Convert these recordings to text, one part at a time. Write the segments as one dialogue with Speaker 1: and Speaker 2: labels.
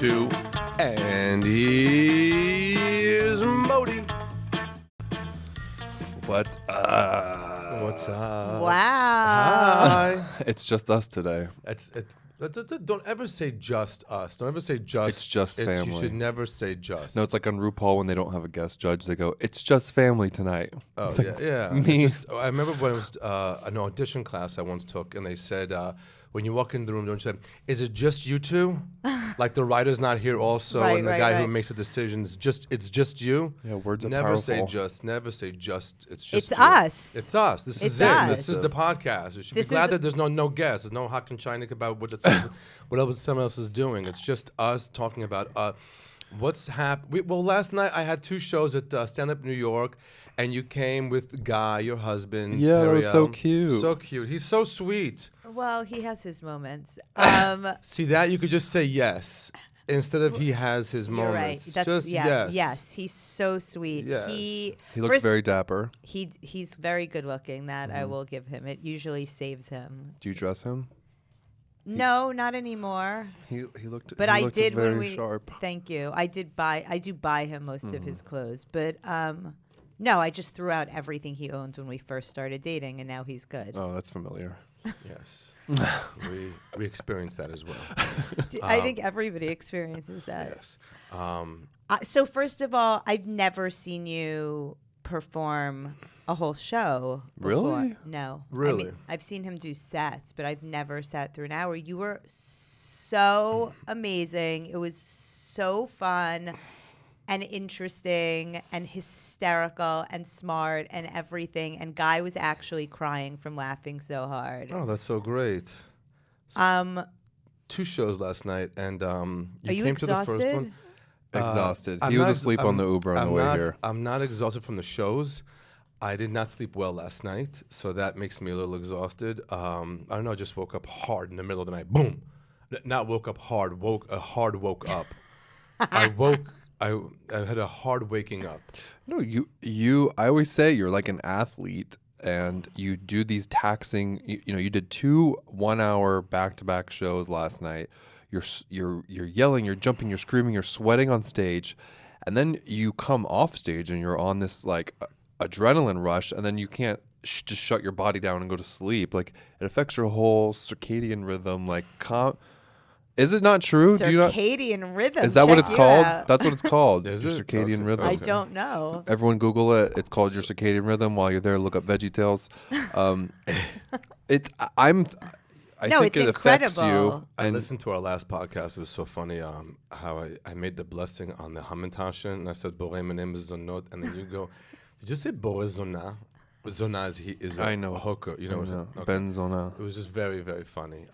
Speaker 1: 2, and here's Modi.
Speaker 2: What's up?
Speaker 1: What's up?
Speaker 3: Wow.
Speaker 1: Hi.
Speaker 2: It's just us today.
Speaker 1: Don't ever say just us. Don't ever say just.
Speaker 2: It's just family.
Speaker 1: You should never say just.
Speaker 2: No, it's like on RuPaul when they don't have a guest judge, they go, "It's just family tonight."
Speaker 1: Oh,
Speaker 2: it's
Speaker 1: yeah.
Speaker 2: Me.
Speaker 1: I remember when it was an audition class I once took, and they said, when you walk in the room, don't you say, "Is it just you two?" Like the writer's not here also,
Speaker 3: Right,
Speaker 1: and the
Speaker 3: right,
Speaker 1: guy who
Speaker 3: right.
Speaker 1: makes the decisions, it's just you.
Speaker 2: Yeah, words are
Speaker 1: Never say
Speaker 2: powerful.
Speaker 1: just. Never say just. It's just
Speaker 3: It's
Speaker 1: you.
Speaker 3: us.
Speaker 1: It's us. This
Speaker 3: It's
Speaker 1: is it.
Speaker 3: us.
Speaker 1: This is the podcast. You should
Speaker 3: This
Speaker 1: be glad
Speaker 3: is-
Speaker 1: that there's no guests. There's no Hakan Chinik about what else someone else is doing. It's just us talking about what's happened. Well, last night I had 2 shows at Stand Up New York, and you came with Guy, your husband.
Speaker 2: Yeah, that was so
Speaker 1: Periel.
Speaker 2: cute.
Speaker 1: So cute. He's so sweet.
Speaker 3: Well, he has his moments.
Speaker 1: See that? You could just say yes instead of he has his
Speaker 3: You're right.
Speaker 1: moments.
Speaker 3: That's
Speaker 1: Just yes.
Speaker 3: Yes, he's so sweet.
Speaker 1: Yes.
Speaker 3: He
Speaker 2: He looks very dapper.
Speaker 3: He's very good looking. That I will give him. It usually saves him.
Speaker 2: Do you dress him?
Speaker 3: No, not anymore.
Speaker 2: He looked.
Speaker 3: But
Speaker 2: he
Speaker 3: I
Speaker 2: looked
Speaker 3: did
Speaker 2: very
Speaker 3: when we.
Speaker 2: sharp.
Speaker 3: Thank you. I do buy him most of his clothes, but no, I just threw out everything he owned when we first started dating, and now he's good.
Speaker 2: Oh, that's familiar.
Speaker 1: Yes. we experienced that as well.
Speaker 3: I think everybody experiences that.
Speaker 1: Yes.
Speaker 3: So first of all, I've never seen you perform a whole show before.
Speaker 2: Really?
Speaker 3: No. I
Speaker 1: Really?
Speaker 3: mean, I've seen him do sets, but I've never sat through an hour. You were so amazing. It was so fun and interesting and hysterical and smart and everything. And Guy was actually crying from laughing so hard.
Speaker 1: Oh, that's so great. 2 shows last night, and
Speaker 3: Are you
Speaker 1: came to the first
Speaker 3: exhausted?
Speaker 1: one.
Speaker 2: Exhausted.
Speaker 1: I'm
Speaker 2: He was
Speaker 1: not
Speaker 2: asleep
Speaker 1: ex-
Speaker 2: on the Uber on the way here.
Speaker 1: I'm not exhausted from the shows. I did not sleep well last night, so that makes me a little exhausted. I don't know. I just woke up hard in the middle of the night. Boom! Not woke up hard. Woke up. I had a hard waking up.
Speaker 2: No, you. I always say you're like an athlete, and you do these taxing. You did 2 1-hour back-to-back shows last night. You're yelling, you're jumping, you're screaming, you're sweating on stage, and then you come off stage and you're on this like adrenaline rush, and then you can't just shut your body down and go to sleep. Like it affects your whole circadian rhythm. Like, is it not true? Do you not?
Speaker 3: Circadian rhythm.
Speaker 2: Is that what
Speaker 3: Check
Speaker 2: it's
Speaker 3: you
Speaker 2: called?
Speaker 3: out.
Speaker 2: That's what it's called.
Speaker 1: Is
Speaker 2: your
Speaker 1: it?
Speaker 2: circadian
Speaker 1: Okay.
Speaker 2: rhythm.
Speaker 3: I
Speaker 1: Okay.
Speaker 3: don't know.
Speaker 2: Everyone Google it. It's called your circadian rhythm. While you're there, look up VeggieTales. I
Speaker 3: No,
Speaker 2: think
Speaker 3: it's
Speaker 2: it affects you.
Speaker 3: incredible.
Speaker 1: I
Speaker 2: And
Speaker 1: listened to our last podcast. It was so funny how I made the blessing on the Hamantashen, and I said Borei Menem Zonot, and then you go, did you say Borei Zonah? Zonah is
Speaker 2: I know
Speaker 1: a hooker. You know what? Okay.
Speaker 2: Benzona.
Speaker 1: It was just very, very funny.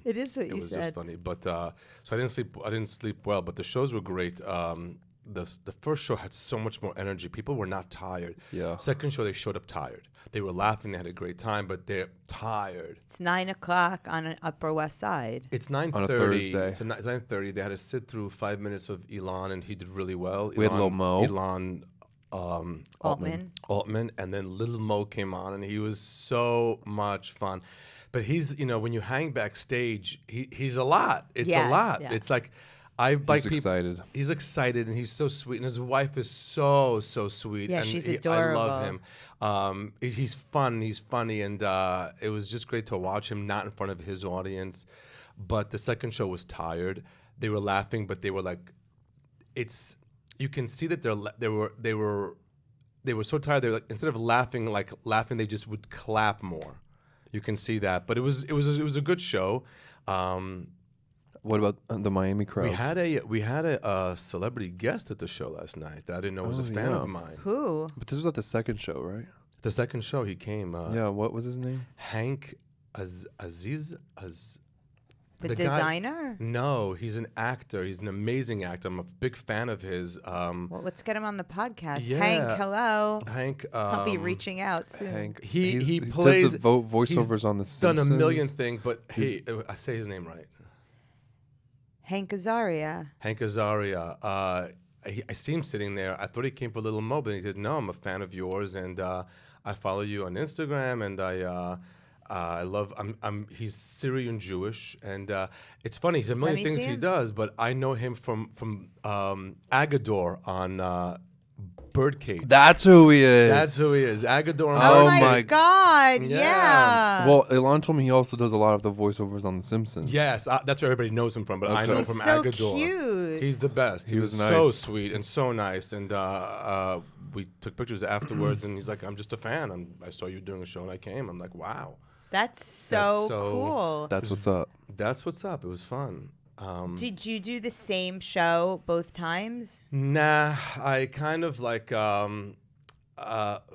Speaker 3: It is what
Speaker 1: It
Speaker 3: you
Speaker 1: was
Speaker 3: said.
Speaker 1: just funny, but so I didn't sleep well, but the shows were great. The first show had so much more energy. People were not tired.
Speaker 2: Yeah.
Speaker 1: Second show, they showed up tired. They were laughing. They had a great time, but they're tired.
Speaker 3: It's 9:00 on an Upper West Side.
Speaker 1: It's 9:30.
Speaker 2: On a Thursday.
Speaker 1: It's 9:30. They had to sit through 5 minutes of Elon, and he did really well.
Speaker 2: We had Lil Mo.
Speaker 1: Elon Altman, and then Little Mo came on, and he was so much fun. But he's, when you hang backstage, he's a lot. It's a
Speaker 3: Yeah,
Speaker 1: lot.
Speaker 3: yeah.
Speaker 1: It's like, I like people.
Speaker 2: excited.
Speaker 1: He's excited, and he's so sweet, and his wife is so sweet.
Speaker 3: Yeah,
Speaker 1: and
Speaker 3: she's
Speaker 1: I love
Speaker 3: adorable.
Speaker 1: him. He's fun. He's funny, and it was just great to watch him, not in front of his audience. But the second show was tired. They were laughing, but they were like, you can see that they were so tired. They were like, instead of laughing, they just would clap more. You can see that, but it was a good show.
Speaker 2: What about the Miami crowd?
Speaker 1: We had a celebrity guest at the show last night that I didn't know was a fan
Speaker 2: yeah.
Speaker 1: of mine.
Speaker 3: Who?
Speaker 2: But this was at the second show, right?
Speaker 1: The second show he came.
Speaker 2: Yeah. What was his name?
Speaker 1: Hank Aziz.
Speaker 3: The
Speaker 1: guy-
Speaker 3: designer?
Speaker 1: No, he's an actor. He's an amazing actor. I'm a big fan of his.
Speaker 3: Well, let's get him on the podcast.
Speaker 1: Yeah.
Speaker 3: Hank, hello.
Speaker 1: Hank.
Speaker 3: I'll be reaching out soon.
Speaker 2: Hank.
Speaker 1: He
Speaker 2: does
Speaker 1: plays
Speaker 2: the voiceovers on the
Speaker 1: done
Speaker 2: Simpsons.
Speaker 1: a million things, but I say his name right.
Speaker 3: Hank Azaria.
Speaker 1: Hank Azaria. I see him sitting there. I thought he came for Little Mo, but he said, "No, I'm a fan of yours, and I follow you on Instagram, and I love. He's Syrian Jewish, and it's funny. He's a million
Speaker 3: me
Speaker 1: things
Speaker 3: see
Speaker 1: he
Speaker 3: him.
Speaker 1: does, but I know him from Agador on Birdcage.
Speaker 2: That's who he is.
Speaker 1: That's who he is. Agador. On
Speaker 3: Oh,
Speaker 2: Oh
Speaker 3: my
Speaker 2: my-
Speaker 3: God.
Speaker 1: Yeah.
Speaker 3: Yeah.
Speaker 2: Well, Elon told me he also does a lot of the voiceovers on The Simpsons.
Speaker 1: Yes, that's where everybody knows him from, but I
Speaker 2: Okay.
Speaker 1: know him
Speaker 3: He's
Speaker 1: from
Speaker 3: so
Speaker 1: Agador.
Speaker 3: cute.
Speaker 1: He's the best. He
Speaker 2: He
Speaker 1: was
Speaker 2: was
Speaker 1: so
Speaker 2: nice.
Speaker 1: sweet and so nice, and we took pictures afterwards, and he's like, "I'm just a fan. I saw you doing a show, and I came." I'm like, "Wow,
Speaker 3: That's so
Speaker 1: so-
Speaker 3: cool.
Speaker 2: That's what's up.
Speaker 1: that's what's up." It was fun.
Speaker 3: Did you do the same show both times?
Speaker 1: Nah, I kind of like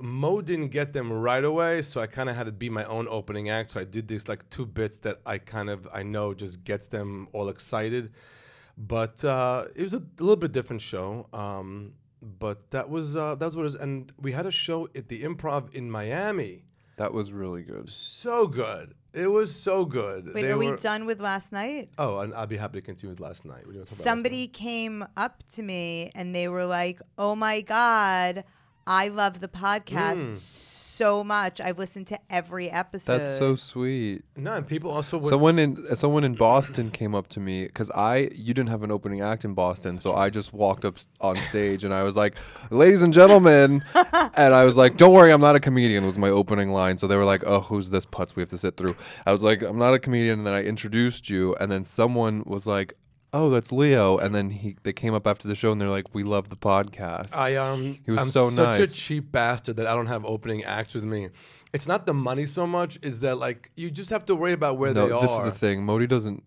Speaker 1: Mo didn't get them right away, so I kind of had to be my own opening act. So I did these like 2 bits that I know just gets them all excited. But it was a little bit different show. But that's what it was. And we had a show at the Improv in Miami.
Speaker 2: That was really good.
Speaker 1: So good. It was so good.
Speaker 3: Wait,
Speaker 1: They
Speaker 3: are we
Speaker 1: were-
Speaker 3: done with last night?
Speaker 1: Oh, and I'll be happy to continue with last night. What do you want to talk about last
Speaker 3: Somebody came up to me and they were like, "Oh my God, I love the podcast so much. I've listened to every episode."
Speaker 2: That's so sweet.
Speaker 1: night? No, and people also would,
Speaker 2: Someone in Boston came up to me because you didn't have an opening act in Boston, so I just walked up on stage and I was like, "Ladies and gentlemen," and I was like, "Don't worry, I'm not a comedian," was my opening line. So they were like, "Oh, who's this putz we have to sit through?" I was like, "I'm not a comedian," and then I introduced you, and then someone was like, "Oh, that's Leo," and then they came up after the show and they're like, "We love the podcast."
Speaker 1: He
Speaker 2: was
Speaker 1: I'm
Speaker 2: so
Speaker 1: such a
Speaker 2: nice.
Speaker 1: cheap bastard that I don't have opening acts with me. It's not the money so much, is that like you just have to worry about where they are.
Speaker 2: This is the thing. Modi doesn't.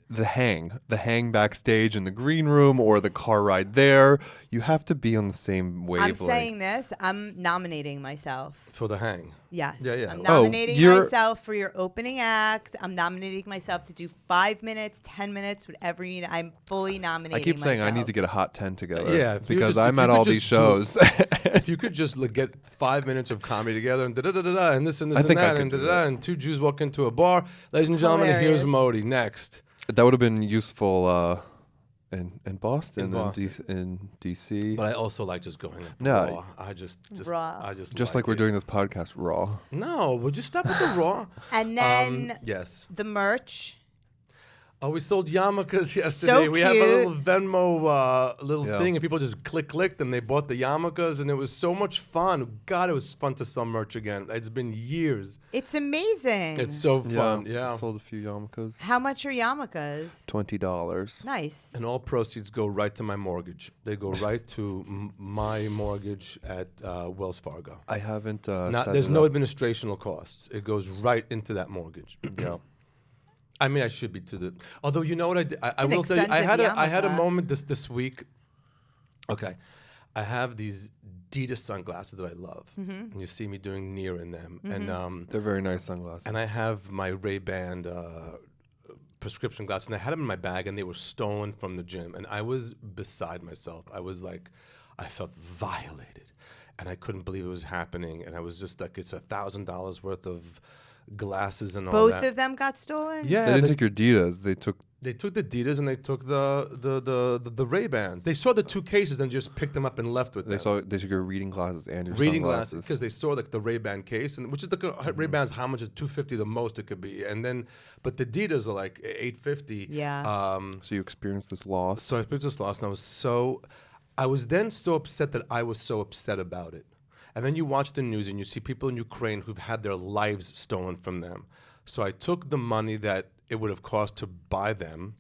Speaker 2: The hang backstage in the green room or the car ride there. You have to be on the same
Speaker 3: I'm
Speaker 2: wavelength.
Speaker 3: saying this. I'm nominating myself.
Speaker 1: For the hang.
Speaker 3: Yes.
Speaker 1: Yeah, yeah.
Speaker 3: I'm
Speaker 1: Oh,
Speaker 3: nominating
Speaker 2: you're-
Speaker 3: myself for your opening act. I'm nominating myself to do 5 minutes, 10 minutes, whatever you need. I'm fully nominating
Speaker 2: I keep saying I need
Speaker 3: myself.
Speaker 2: to get a hot 10 together.
Speaker 1: Yeah, if you
Speaker 2: because
Speaker 1: just-
Speaker 2: I'm
Speaker 1: if
Speaker 2: at
Speaker 1: you could
Speaker 2: all these
Speaker 1: just do-
Speaker 2: shows.
Speaker 1: If you could just get 5 minutes of comedy together and da-da-da-da-da and this and this
Speaker 2: I
Speaker 1: and
Speaker 2: think I
Speaker 1: that
Speaker 2: could
Speaker 1: and
Speaker 2: do
Speaker 1: da-da-da and 2 Jews walk into a bar. Ladies and gentlemen, here's
Speaker 3: Hilarious.
Speaker 1: Modi. Next.
Speaker 2: That would have been useful in Boston,
Speaker 1: In Boston.
Speaker 2: in DC.
Speaker 1: But I also like just going
Speaker 2: No.
Speaker 1: raw. I just
Speaker 3: Raw.
Speaker 1: I just
Speaker 2: Just like we're
Speaker 1: it.
Speaker 2: doing this podcast raw.
Speaker 1: No, we'll just stop with the raw.
Speaker 3: And then
Speaker 1: Yes.
Speaker 3: the merch.
Speaker 1: Oh, we sold yarmulkes yesterday. We have a little
Speaker 3: cute.
Speaker 1: Venmo
Speaker 2: Yeah.
Speaker 1: thing, and people just clicked, and they bought the yarmulkes, and it was so much fun. God, it was fun to sell merch again. It's been years.
Speaker 3: It's amazing.
Speaker 1: It's so fun. Yeah.
Speaker 2: Sold a few yarmulkes.
Speaker 3: How much are yarmulkes?
Speaker 2: $20.
Speaker 3: Nice.
Speaker 1: And all proceeds go right to my mortgage. They go right to my mortgage at Wells Fargo.
Speaker 2: I haven't.
Speaker 1: There's no administrational costs. It goes right into that mortgage.
Speaker 2: Yeah.
Speaker 1: I mean, I should be to the. Although you know what I did, I
Speaker 3: an
Speaker 1: will tell you, I
Speaker 3: expensive
Speaker 1: had a
Speaker 3: yarmulke.
Speaker 1: moment this week. Okay, I have these Adidas sunglasses that I love, and you see me doing near in them,
Speaker 2: They're very nice sunglasses.
Speaker 1: and I have my Ray-Ban prescription glasses, and I had them in my bag, and they were stolen from the gym, and I was beside myself. I was like, I felt violated, and I couldn't believe it was happening, and I was just like, it's $1,000 worth of glasses and all
Speaker 3: Both
Speaker 1: that.
Speaker 3: of them got stolen?
Speaker 1: Yeah,
Speaker 2: They didn't take your Adidas. They took.
Speaker 1: They took the Adidas and they took the Ray-Bans. They saw the 2 cases and just picked them up and left with them.
Speaker 2: They took your reading glasses and your
Speaker 1: Reading
Speaker 2: sunglasses.
Speaker 1: glasses because they saw like the Ray-Ban case, and which is the Ray-Bans. How much is $250 the most it could be, and then but the Adidas are like $850.
Speaker 3: Yeah.
Speaker 2: So you experienced this loss.
Speaker 1: So I experienced this loss, and I was then so upset that I was so upset about it. And then you watch the news and you see people in Ukraine who've had their lives stolen from them. So I took the money that it would have cost to buy them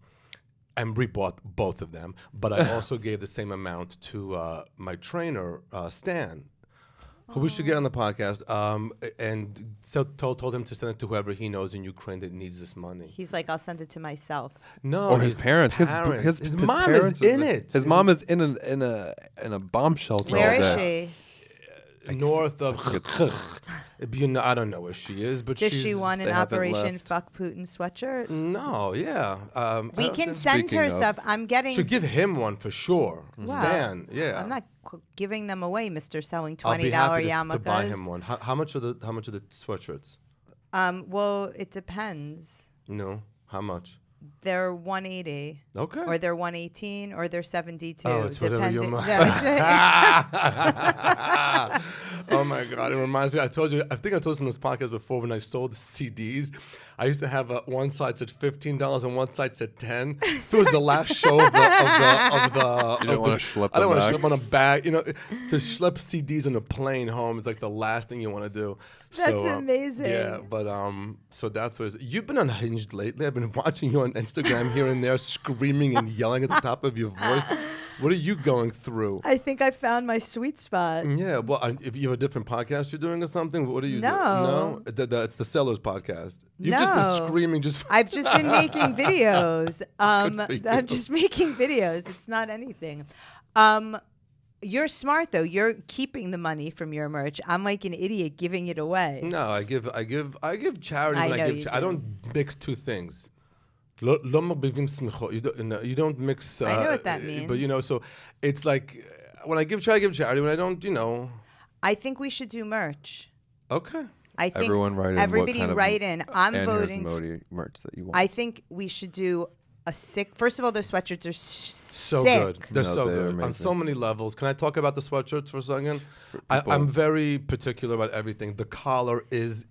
Speaker 1: and rebought both of them. But I also gave the same amount to my trainer, Stan, who we should get on the podcast, and so told him to send it to whoever he knows in Ukraine that needs this money.
Speaker 3: He's like, I'll send it to myself.
Speaker 1: No,
Speaker 2: Or his parents. His
Speaker 1: mom
Speaker 2: parents
Speaker 1: is in it.
Speaker 2: His mom is in a bomb shelter.
Speaker 3: Where
Speaker 2: all
Speaker 3: is
Speaker 2: day.
Speaker 3: she?
Speaker 1: North of. I don't know where she is, but
Speaker 3: Does
Speaker 1: she's.
Speaker 3: she want an
Speaker 2: they haven't
Speaker 3: Operation
Speaker 2: left.
Speaker 3: Fuck Putin sweatshirt?
Speaker 1: No, yeah.
Speaker 3: We can send
Speaker 2: speaking
Speaker 3: her
Speaker 2: of-
Speaker 3: stuff. I'm getting.
Speaker 1: Should give him one for sure.
Speaker 3: Wow.
Speaker 1: Stan, yeah.
Speaker 3: I'm not giving them away, Mr. Selling
Speaker 1: I'll be
Speaker 3: $20
Speaker 1: happy
Speaker 3: yarmulkes.
Speaker 1: to buy him one. How much are the sweatshirts?
Speaker 3: Well, it depends.
Speaker 1: No, how much?
Speaker 3: They're 180.
Speaker 1: Okay.
Speaker 3: Or they're 118 or they're 72.
Speaker 1: Oh, it's whatever your mind. Oh my God! It reminds me. I think I told this in this podcast before. When I sold CDs, I used to have one side said $15 and one side said $10. It was the last show of the.
Speaker 2: You don't want to schlep.
Speaker 1: I don't want to schlep on a bag. You know, to schlep CDs on a plane home is like the last thing you want to do.
Speaker 3: That's amazing.
Speaker 1: Yeah, but so that's what you've been unhinged lately. I've been watching you on Instagram here and there, screaming and yelling at the top of your voice. What are you going through?
Speaker 3: I think I found my sweet spot.
Speaker 1: Yeah, well, if you have a different podcast you're doing or something, what are you doing?
Speaker 3: No.
Speaker 1: It's the Sellers podcast. You've just been screaming
Speaker 3: I've just been making videos. I'm
Speaker 1: you.
Speaker 3: just making videos. It's not anything. You're smart though. You're keeping the money from your merch. I'm like an idiot giving it away.
Speaker 1: No, I give charity when I give. I don't mix two things. You don't mix.
Speaker 3: I know what that means.
Speaker 1: But so it's like when I give charity. When I don't,
Speaker 3: I think we should do merch.
Speaker 1: Okay.
Speaker 3: I think
Speaker 2: everyone write in.
Speaker 3: Everybody
Speaker 2: what kind
Speaker 3: write
Speaker 2: of
Speaker 3: in. I'm voting.
Speaker 2: Modi merch that you want.
Speaker 3: I think we should do a sick. First of all, those sweatshirts are
Speaker 1: so
Speaker 3: sick.
Speaker 1: good. They're so good
Speaker 2: amazing.
Speaker 1: on so many levels. Can I talk about the sweatshirts for a second? I'm very particular about everything. The collar is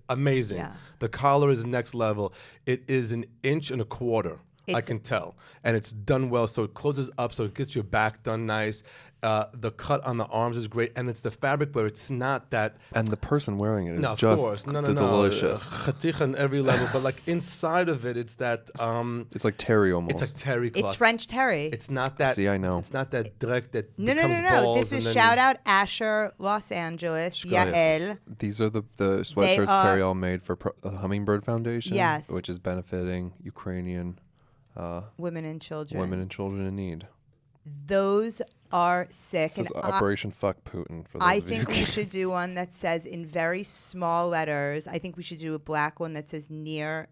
Speaker 1: amazing.
Speaker 3: Yeah.
Speaker 1: The collar is next level. It is 1.25 inches. I can tell. And it's done well. So it closes up, so it gets your back done nice. The cut on the arms is great. And it's the fabric where it's not that.
Speaker 2: And the person wearing it is
Speaker 1: No, of
Speaker 2: just
Speaker 1: course. No.
Speaker 2: delicious.
Speaker 1: Chatich on every level. But like inside of it, it's that.
Speaker 2: It's like terry almost.
Speaker 1: It's like terry cloth.
Speaker 3: It's French terry.
Speaker 1: It's not that.
Speaker 2: See, I know.
Speaker 1: It's not that direct that
Speaker 3: No.
Speaker 1: becomes balls.
Speaker 3: This is
Speaker 1: and
Speaker 3: shout out Asher, Los Angeles, Yael.
Speaker 2: These are the sweatshirts Periel made for the Hummingbird Foundation.
Speaker 3: Yes.
Speaker 2: Which is benefiting Ukrainian
Speaker 3: Women and children.
Speaker 2: women and children in need.
Speaker 3: Those are sick.
Speaker 2: This is
Speaker 3: And
Speaker 2: Operation Fuck Putin. For those
Speaker 3: I
Speaker 2: of
Speaker 3: think
Speaker 2: you.
Speaker 3: we should do one that says in very small letters. I think we should do a black one that says near,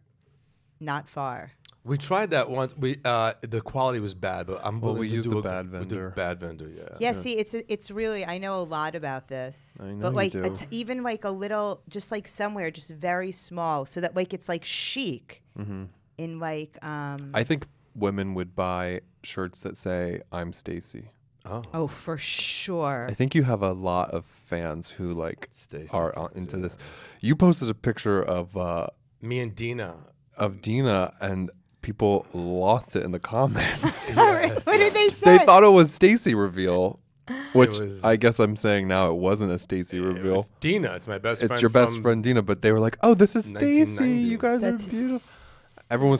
Speaker 3: not far.
Speaker 1: We tried that once. The quality was bad, but I'm willing
Speaker 2: we
Speaker 1: to
Speaker 2: used
Speaker 1: do
Speaker 2: a bad vendor.
Speaker 1: We did bad vendor, yeah.
Speaker 3: Yeah, see, it's really, I know a lot about this.
Speaker 2: I know
Speaker 3: but like
Speaker 2: you do.
Speaker 3: even like a little, just like somewhere, just very small, so that like it's like chic.
Speaker 2: Mm-hmm.
Speaker 3: In like
Speaker 2: I think women would buy shirts that say "I'm Stacy."
Speaker 3: Oh, for sure.
Speaker 2: I think you have a lot of fans who like
Speaker 1: Stacey
Speaker 2: are
Speaker 1: fans,
Speaker 2: into
Speaker 1: yeah.
Speaker 2: this. You posted a picture of
Speaker 1: Me and Dina.
Speaker 2: Dina, and people lost it in the comments.
Speaker 3: Sorry, what did they say?
Speaker 2: They thought it was Stacy reveal, which
Speaker 1: was-
Speaker 2: I guess I'm saying now it wasn't a Stacy reveal.
Speaker 1: It's Dina. It's my best friend.
Speaker 2: It's your best
Speaker 1: from
Speaker 2: friend Dina, but they were like, "Oh, this is Stacy.
Speaker 1: 1990.
Speaker 2: You guys
Speaker 3: That's
Speaker 2: are beautiful." Everyone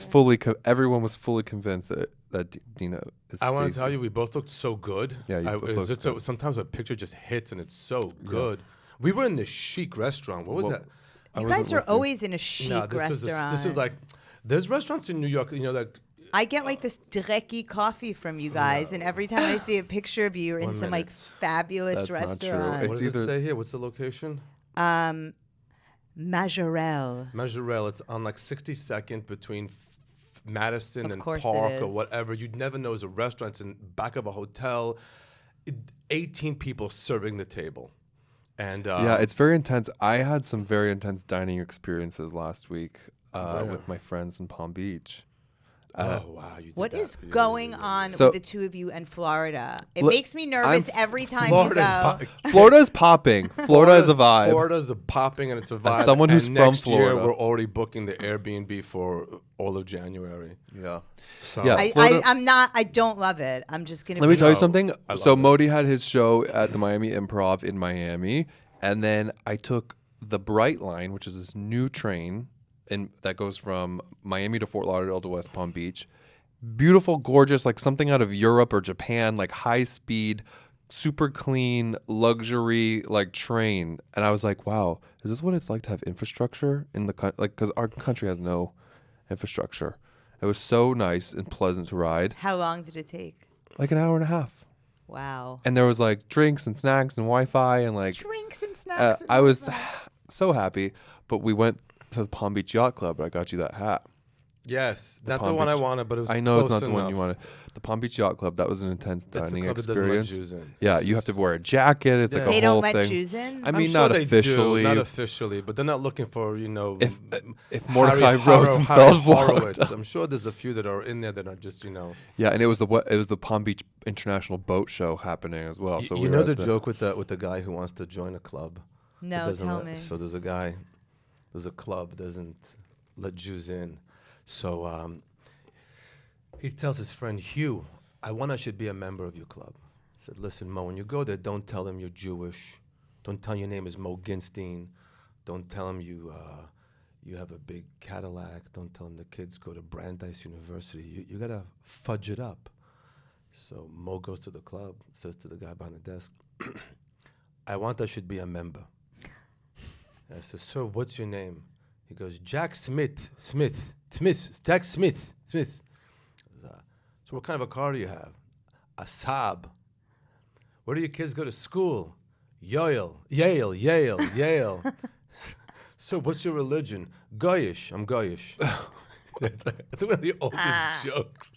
Speaker 2: was fully convinced that Dina is
Speaker 1: I want to
Speaker 2: Stacey.
Speaker 1: tell you, we both looked so good.
Speaker 2: Yeah, you both looked
Speaker 1: it's just sometimes a picture just hits and it's so good. We were in this chic restaurant. What was
Speaker 2: Well,
Speaker 1: that?
Speaker 3: You guys are always in a chic
Speaker 1: No, this
Speaker 3: restaurant.
Speaker 1: this is like, there's restaurants in New York, like.
Speaker 3: I get like this drecky coffee from you guys, and every time I see a picture of you, you're in
Speaker 1: 1
Speaker 3: some like
Speaker 1: minute.
Speaker 3: fabulous
Speaker 2: That's not true.
Speaker 3: restaurant.
Speaker 2: It's
Speaker 1: What does it
Speaker 2: either-
Speaker 1: say here? What's the location?
Speaker 3: Majorelle.
Speaker 1: Majorelle. It's on like 62nd between Madison
Speaker 3: Of
Speaker 1: and
Speaker 3: course it
Speaker 1: Park or
Speaker 3: is.
Speaker 1: whatever. You'd never know it's a restaurant. It's in back of a hotel. 18 people serving the table. And
Speaker 2: Yeah, it's very intense. I had some very intense dining experiences last week
Speaker 1: Where?
Speaker 2: with my friends in Palm Beach.
Speaker 1: oh wow, you did
Speaker 3: What
Speaker 1: that.
Speaker 3: is
Speaker 1: Yeah,
Speaker 3: going
Speaker 1: yeah, yeah.
Speaker 3: on
Speaker 2: So-
Speaker 3: with the two of you and Florida? It
Speaker 2: Look,
Speaker 3: makes me nervous
Speaker 2: I'm-
Speaker 3: every time
Speaker 1: Florida's
Speaker 3: you go.
Speaker 2: Florida's popping. Florida is a vibe.
Speaker 1: Florida's a popping and it's a vibe.
Speaker 2: someone who's
Speaker 1: and
Speaker 2: from
Speaker 1: next year,
Speaker 2: Florida.
Speaker 1: we're already booking the Airbnb for all of January.
Speaker 2: Yeah.
Speaker 1: So
Speaker 2: Yeah. Florida-
Speaker 3: I'm not. I don't love it. I'm just gonna.
Speaker 2: Let me
Speaker 3: be
Speaker 2: tell you
Speaker 1: No,
Speaker 2: something.
Speaker 1: I
Speaker 2: So
Speaker 1: love it.
Speaker 2: Modi had his show at the Miami Improv in Miami, and then I took the Bright Line, which is this new train that goes from Miami to Fort Lauderdale to West Palm Beach. Beautiful, gorgeous, like something out of Europe or Japan, like high speed, super clean, luxury like train. And I was like, wow, is this what it's like to have infrastructure in the country? Like, because our country has no infrastructure. It was so nice and pleasant to ride,
Speaker 3: How long did it take?
Speaker 2: like an hour and a half.
Speaker 3: Wow.
Speaker 2: And there was like drinks and snacks and Wi-Fi and like
Speaker 3: Drinks and snacks.
Speaker 2: I was so happy. But we went to the Palm Beach Yacht Club. And I got you that hat.
Speaker 1: Yes, not
Speaker 2: Palm
Speaker 1: the one I
Speaker 2: Beach.
Speaker 1: wanted, but it was
Speaker 2: I know it's
Speaker 1: close
Speaker 2: not the one
Speaker 1: enough.
Speaker 2: you wanted. The Palm Beach Yacht Club. That was an intense
Speaker 1: That's the
Speaker 2: dining
Speaker 1: club that doesn't let
Speaker 2: experience.
Speaker 1: Jews in.
Speaker 2: Yeah,
Speaker 1: It's
Speaker 2: you have to
Speaker 1: just-
Speaker 2: wear a jacket. It's like
Speaker 1: Yeah.
Speaker 2: a
Speaker 3: They
Speaker 2: whole
Speaker 3: don't let
Speaker 2: thing.
Speaker 3: Jews in.
Speaker 2: I
Speaker 1: I'm
Speaker 2: mean,
Speaker 1: sure
Speaker 2: not
Speaker 1: they
Speaker 2: officially.
Speaker 1: do, not officially, but they're not looking for
Speaker 2: If Mordecai
Speaker 1: Harry
Speaker 2: Rosenfeld walked
Speaker 1: Horowitz.
Speaker 2: out.
Speaker 1: I'm sure there's a few that are in there that are just
Speaker 2: Yeah, and it was the Palm Beach International Boat Show happening as well. So
Speaker 1: you
Speaker 2: we
Speaker 1: know
Speaker 2: were
Speaker 1: the
Speaker 2: at
Speaker 1: joke with the guy who wants to join a club. that
Speaker 3: No,
Speaker 1: doesn't
Speaker 3: tell
Speaker 1: let-
Speaker 3: me.
Speaker 1: So there's a club doesn't let Jews in. So he tells his friend Hugh, I should be a member of your club. He said, listen, Mo, when you go there, don't tell them you're Jewish. Don't tell your name is Mo Ginstein. Don't tell them you have a big Cadillac. Don't tell them the kids go to Brandeis University. You got to fudge it up. So Mo goes to the club, says to the guy behind the desk, I should be a member. I said, sir, what's your name? He goes, Jack Smith. Jack Smith. So what kind of a car do you have? A Saab. Where do your kids go to school? Yale. So what's your religion? Goyish. I'm Goyish. That's one of the oldest jokes.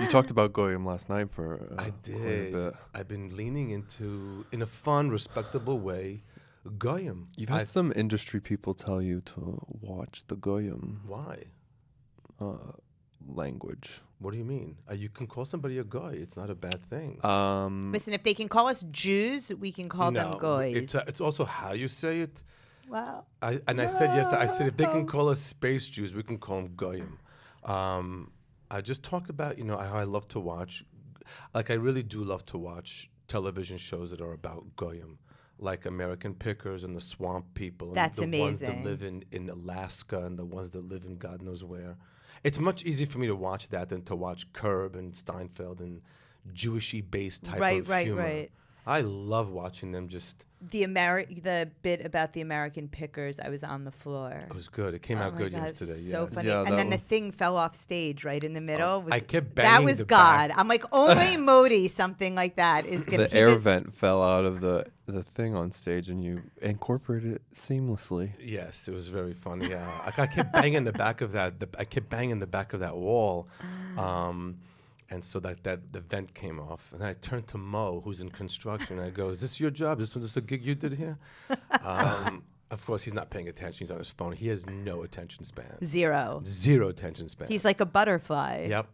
Speaker 2: You talked about Goyim last night for
Speaker 1: I
Speaker 2: quite a
Speaker 1: did.
Speaker 2: bit.
Speaker 1: I've been leaning into, in a fun, respectable way, Goyim.
Speaker 2: You've had some industry people tell you to watch the Goyim
Speaker 1: Why?
Speaker 2: language.
Speaker 1: What do you mean? You can call somebody a goy. It's not a bad thing.
Speaker 3: Listen, if they can call us Jews, we can call them goys.
Speaker 1: It's also how you say it.
Speaker 3: Wow.
Speaker 1: I said yes. I said if they can call us space Jews, we can call them goyim. I just talked about how I love to watch, like I really do love to watch television shows that are about goyim, like American Pickers and the Swamp People. And
Speaker 3: That's
Speaker 1: the ones that
Speaker 3: amazing.
Speaker 1: live in Alaska and the ones that live in God knows where. It's much easier for me to watch that than to watch Curb and Steinfeld and Jewishy based type of humor.
Speaker 3: Right.
Speaker 1: I love watching them just.
Speaker 3: The bit about the American Pickers, I was on the floor.
Speaker 1: It was good. It came
Speaker 3: Oh
Speaker 1: out
Speaker 3: my
Speaker 1: good
Speaker 3: God, it's
Speaker 1: yesterday.
Speaker 3: So
Speaker 1: yes.
Speaker 3: funny.
Speaker 2: Yeah,
Speaker 3: And
Speaker 2: that
Speaker 3: then the
Speaker 2: one-
Speaker 3: thing fell off stage right in the middle.
Speaker 1: I kept
Speaker 3: That
Speaker 1: banging
Speaker 3: was
Speaker 1: the
Speaker 3: God.
Speaker 1: back.
Speaker 3: I'm like, only Modi, something like that is gonna.
Speaker 2: The air vent fell out of the thing on stage, and you incorporated it seamlessly.
Speaker 1: Yes, it was very funny. I kept banging the back of that. I kept banging the back of that wall, and so that the vent came off. And then I turned to Mo, who's in construction. And I go, "Is this your job? Is this a gig you did here?" Of course, he's not paying attention. He's on his phone. He has no attention span.
Speaker 3: Zero.
Speaker 1: Zero attention span.
Speaker 3: He's like a butterfly.
Speaker 1: Yep.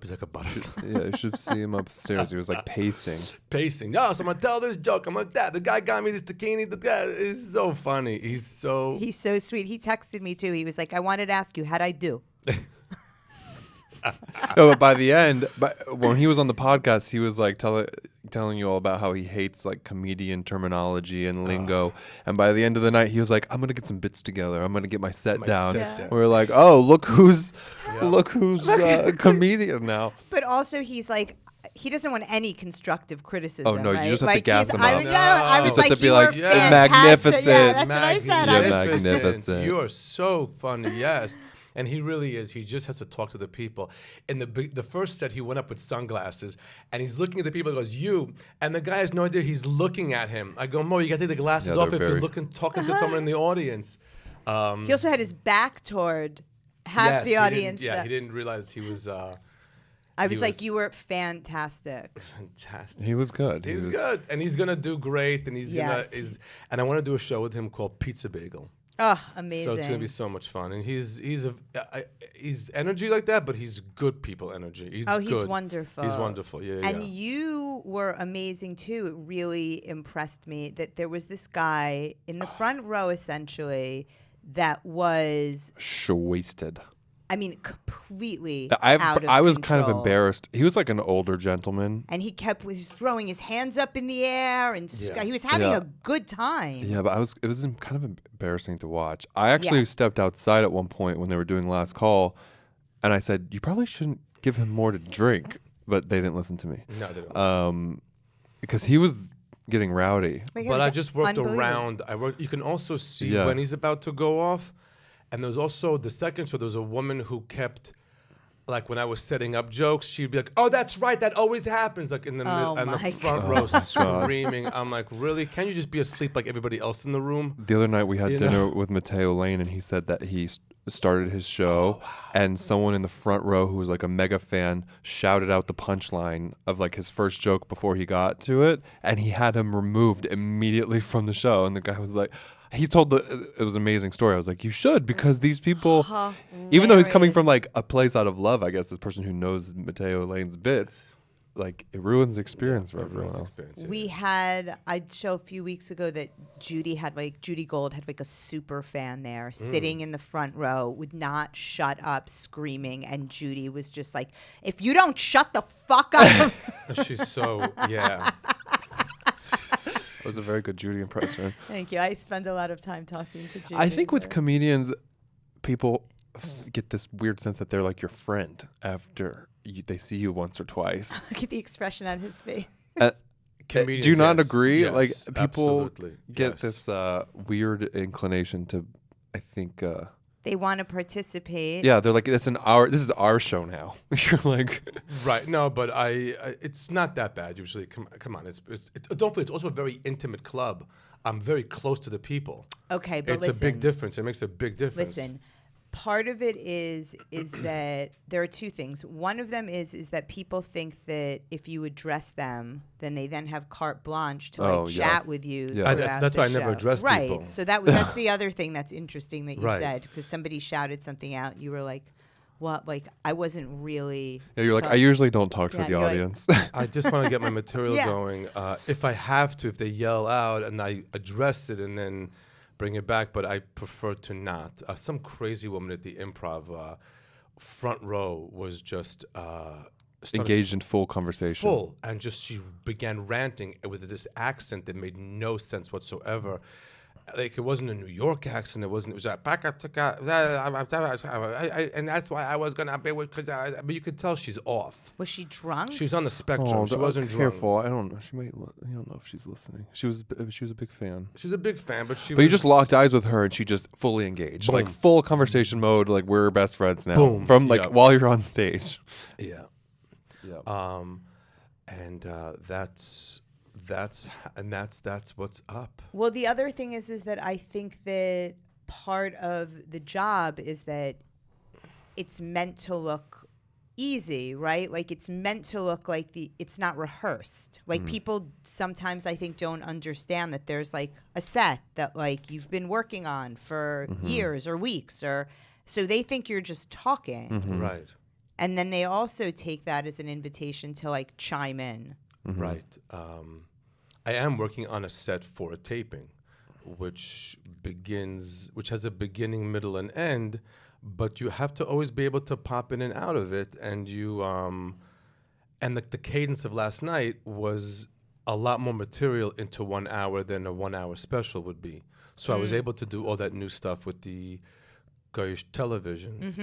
Speaker 1: He's like a butterfly.
Speaker 2: Yeah, you should see him upstairs. He was like pacing.
Speaker 1: Pacing. No, so I'm gonna tell this joke. I'm gonna that. The guy got me this zucchini. The guy is so funny. He's so
Speaker 3: sweet. He texted me too. He was like, I wanted to ask you, how'd I do?
Speaker 2: No, but by the end, when he was on the podcast, he was like telling you all about how he hates like comedian terminology and lingo. And by the end of the night, he was like, "I'm gonna get some bits together. I'm gonna get my set down."
Speaker 1: set down.
Speaker 2: We were like, "Oh, look who's a comedian now."
Speaker 3: But also, he's like, he doesn't want any constructive criticism.
Speaker 2: Oh, no, you
Speaker 3: right?
Speaker 2: just have to
Speaker 3: Like,
Speaker 2: gas
Speaker 3: he's-
Speaker 2: him
Speaker 3: I
Speaker 2: up.
Speaker 3: was, yeah, I
Speaker 1: No.
Speaker 3: was
Speaker 1: You
Speaker 2: just have
Speaker 3: like,
Speaker 2: to be
Speaker 3: you
Speaker 2: like,
Speaker 3: were
Speaker 1: "Yeah,
Speaker 3: fantastic."
Speaker 2: magnificent.
Speaker 3: Yeah, that's what I said.
Speaker 2: You're
Speaker 3: I was
Speaker 2: magnificent.
Speaker 1: You are so funny. Yes. And he really is. He just has to talk to the people. In the first set, he went up with sunglasses, and he's looking at the people. He goes, "You," and the guy has no idea he's looking at him. I go, "Mo, you got to take the glasses
Speaker 2: Yeah,
Speaker 1: off
Speaker 2: they're
Speaker 1: if you're
Speaker 2: very-
Speaker 1: talking to someone in the audience."
Speaker 3: He also had his back toward half
Speaker 1: Yes,
Speaker 3: the
Speaker 1: he
Speaker 3: audience.
Speaker 1: didn't- he didn't realize he was
Speaker 3: I
Speaker 1: he
Speaker 3: was like,
Speaker 1: was-
Speaker 3: you were fantastic.
Speaker 1: fantastic.
Speaker 2: He was good.
Speaker 1: He's good, and he's gonna do great. And
Speaker 3: Yes.
Speaker 1: and I want to do a show with him called Pizza Bagel.
Speaker 3: Oh, amazing.
Speaker 1: So it's gonna be so much fun, and he's energy like that, but he's good people energy. He's
Speaker 3: he's
Speaker 1: good.
Speaker 3: wonderful.
Speaker 1: He's wonderful. Yeah,
Speaker 3: And
Speaker 1: yeah.
Speaker 3: you were amazing too. It really impressed me that there was this guy in the front row, essentially, that was,
Speaker 2: wasted.
Speaker 3: I mean, completely out of
Speaker 2: I was kind of
Speaker 3: control.
Speaker 2: embarrassed. He was like an older gentleman.
Speaker 3: And he was throwing his hands up in the air, and
Speaker 1: Yeah.
Speaker 3: he was having
Speaker 2: Yeah.
Speaker 3: a good time.
Speaker 2: Yeah, but it was kind of embarrassing to watch. I actually stepped outside at one point when they were doing last call, and I said, "You probably shouldn't give him more to drink," but they didn't listen to me.
Speaker 1: No, they don't.
Speaker 2: Because he was getting rowdy.
Speaker 3: Oh my God,
Speaker 1: But
Speaker 3: it
Speaker 1: I
Speaker 3: was
Speaker 1: just worked
Speaker 3: unbelievable.
Speaker 1: around. You can also see
Speaker 2: Yeah.
Speaker 1: when he's about to go off. And there was also the second show, there was a woman who kept, like when I was setting up jokes, she'd be like, "Oh, that's right, that always happens," like in the
Speaker 3: Oh
Speaker 1: and the
Speaker 3: my
Speaker 1: front
Speaker 2: God.
Speaker 1: row
Speaker 2: Oh, God.
Speaker 1: screaming. I'm like, really? Can't you just be asleep like everybody else in the room?
Speaker 2: The other night we had
Speaker 1: You
Speaker 2: dinner
Speaker 1: know?
Speaker 2: with Mateo Lane, and he said that started his show, and someone in the front row who was like a mega fan shouted out the punchline of like his first joke before he got to it, and he had him removed immediately from the show. And the guy was like, he told it was an amazing story. I was like, you should, because these people, even though he's coming from like a place out of love, I guess this person who knows Matteo Lane's bits, like it ruins the experience for everyone else.
Speaker 3: We had a show a few weeks ago that Judy Gold had like a super fan there sitting in the front row, would not shut up screaming, and Judy was just like, if you don't shut the fuck up.
Speaker 1: She's so, yeah.
Speaker 2: It was a very good Judy impression.
Speaker 3: Thank you. I spend a lot of time talking to Judy.
Speaker 2: I think with comedians, people get this weird sense that they're like your friend after they see you once or twice.
Speaker 3: Look at the expression on his face.
Speaker 2: Do you not agree?
Speaker 1: Yes,
Speaker 2: like people get
Speaker 1: yes.
Speaker 2: this weird inclination to, I think.
Speaker 3: They want to participate.
Speaker 2: Yeah, they're like, this is our show now. You're like,
Speaker 1: right? No, but it's not that bad usually. Come on, it's don't forget, it's also a very intimate club. I'm very close to the people.
Speaker 3: Okay, but
Speaker 1: it's a big difference. It makes a big difference.
Speaker 3: Listen, part of it is that there are two things. One of them is that people think that if you address them, then they then have carte blanche to chat with you.
Speaker 2: Yeah.
Speaker 1: That's
Speaker 3: the
Speaker 1: why I
Speaker 3: show.
Speaker 1: never address people.
Speaker 3: Right. So that's the other thing that's interesting that you
Speaker 1: Right.
Speaker 3: said, because somebody shouted something out, and you were like, "What?" Like I wasn't really.
Speaker 2: yeah, you're like, I usually don't talk to the
Speaker 3: you're like-
Speaker 2: audience.
Speaker 1: I just want to get my material
Speaker 3: Yeah.
Speaker 1: going. If I have to, if they yell out and I address it and then bring it back, but I prefer to not. Some crazy woman at the Improv front row was just
Speaker 2: Engaged in full conversation.
Speaker 1: full, and just she began ranting with this accent that made no sense whatsoever. Like it wasn't a New York accent. It was like back up and that's why I was gonna be with, but you could tell she's off.
Speaker 3: Was she drunk?
Speaker 1: She was on the spectrum. She wasn't drunk.
Speaker 2: careful. I don't know. She might. You don't know if she's listening. She was a big fan.
Speaker 1: She's a big fan, but
Speaker 2: you just locked eyes with her and she just fully engaged, like
Speaker 1: Boom.
Speaker 2: full conversation mode. Like we're best friends now.
Speaker 1: Boom.
Speaker 2: From like
Speaker 1: Yeah.
Speaker 2: while you're on stage.
Speaker 1: Yeah.
Speaker 2: Yeah.
Speaker 1: And that's what's up.
Speaker 3: Well, the other thing is that I think that part of the job is that it's meant to look easy, right? Like it's meant to look like it's not rehearsed. Like people sometimes I think don't understand that there's like a set that like you've been working on for years or weeks, or so they think you're just talking.
Speaker 1: Right.
Speaker 3: And then they also take that as an invitation to like chime in.
Speaker 1: Right. I am working on a set for a taping, which has a beginning, middle, and end, but you have to always be able to pop in and out of it. And and the cadence of last night was a lot more material into 1 hour than a 1 hour special would be. So I was able to do all that new stuff with the Gaia television,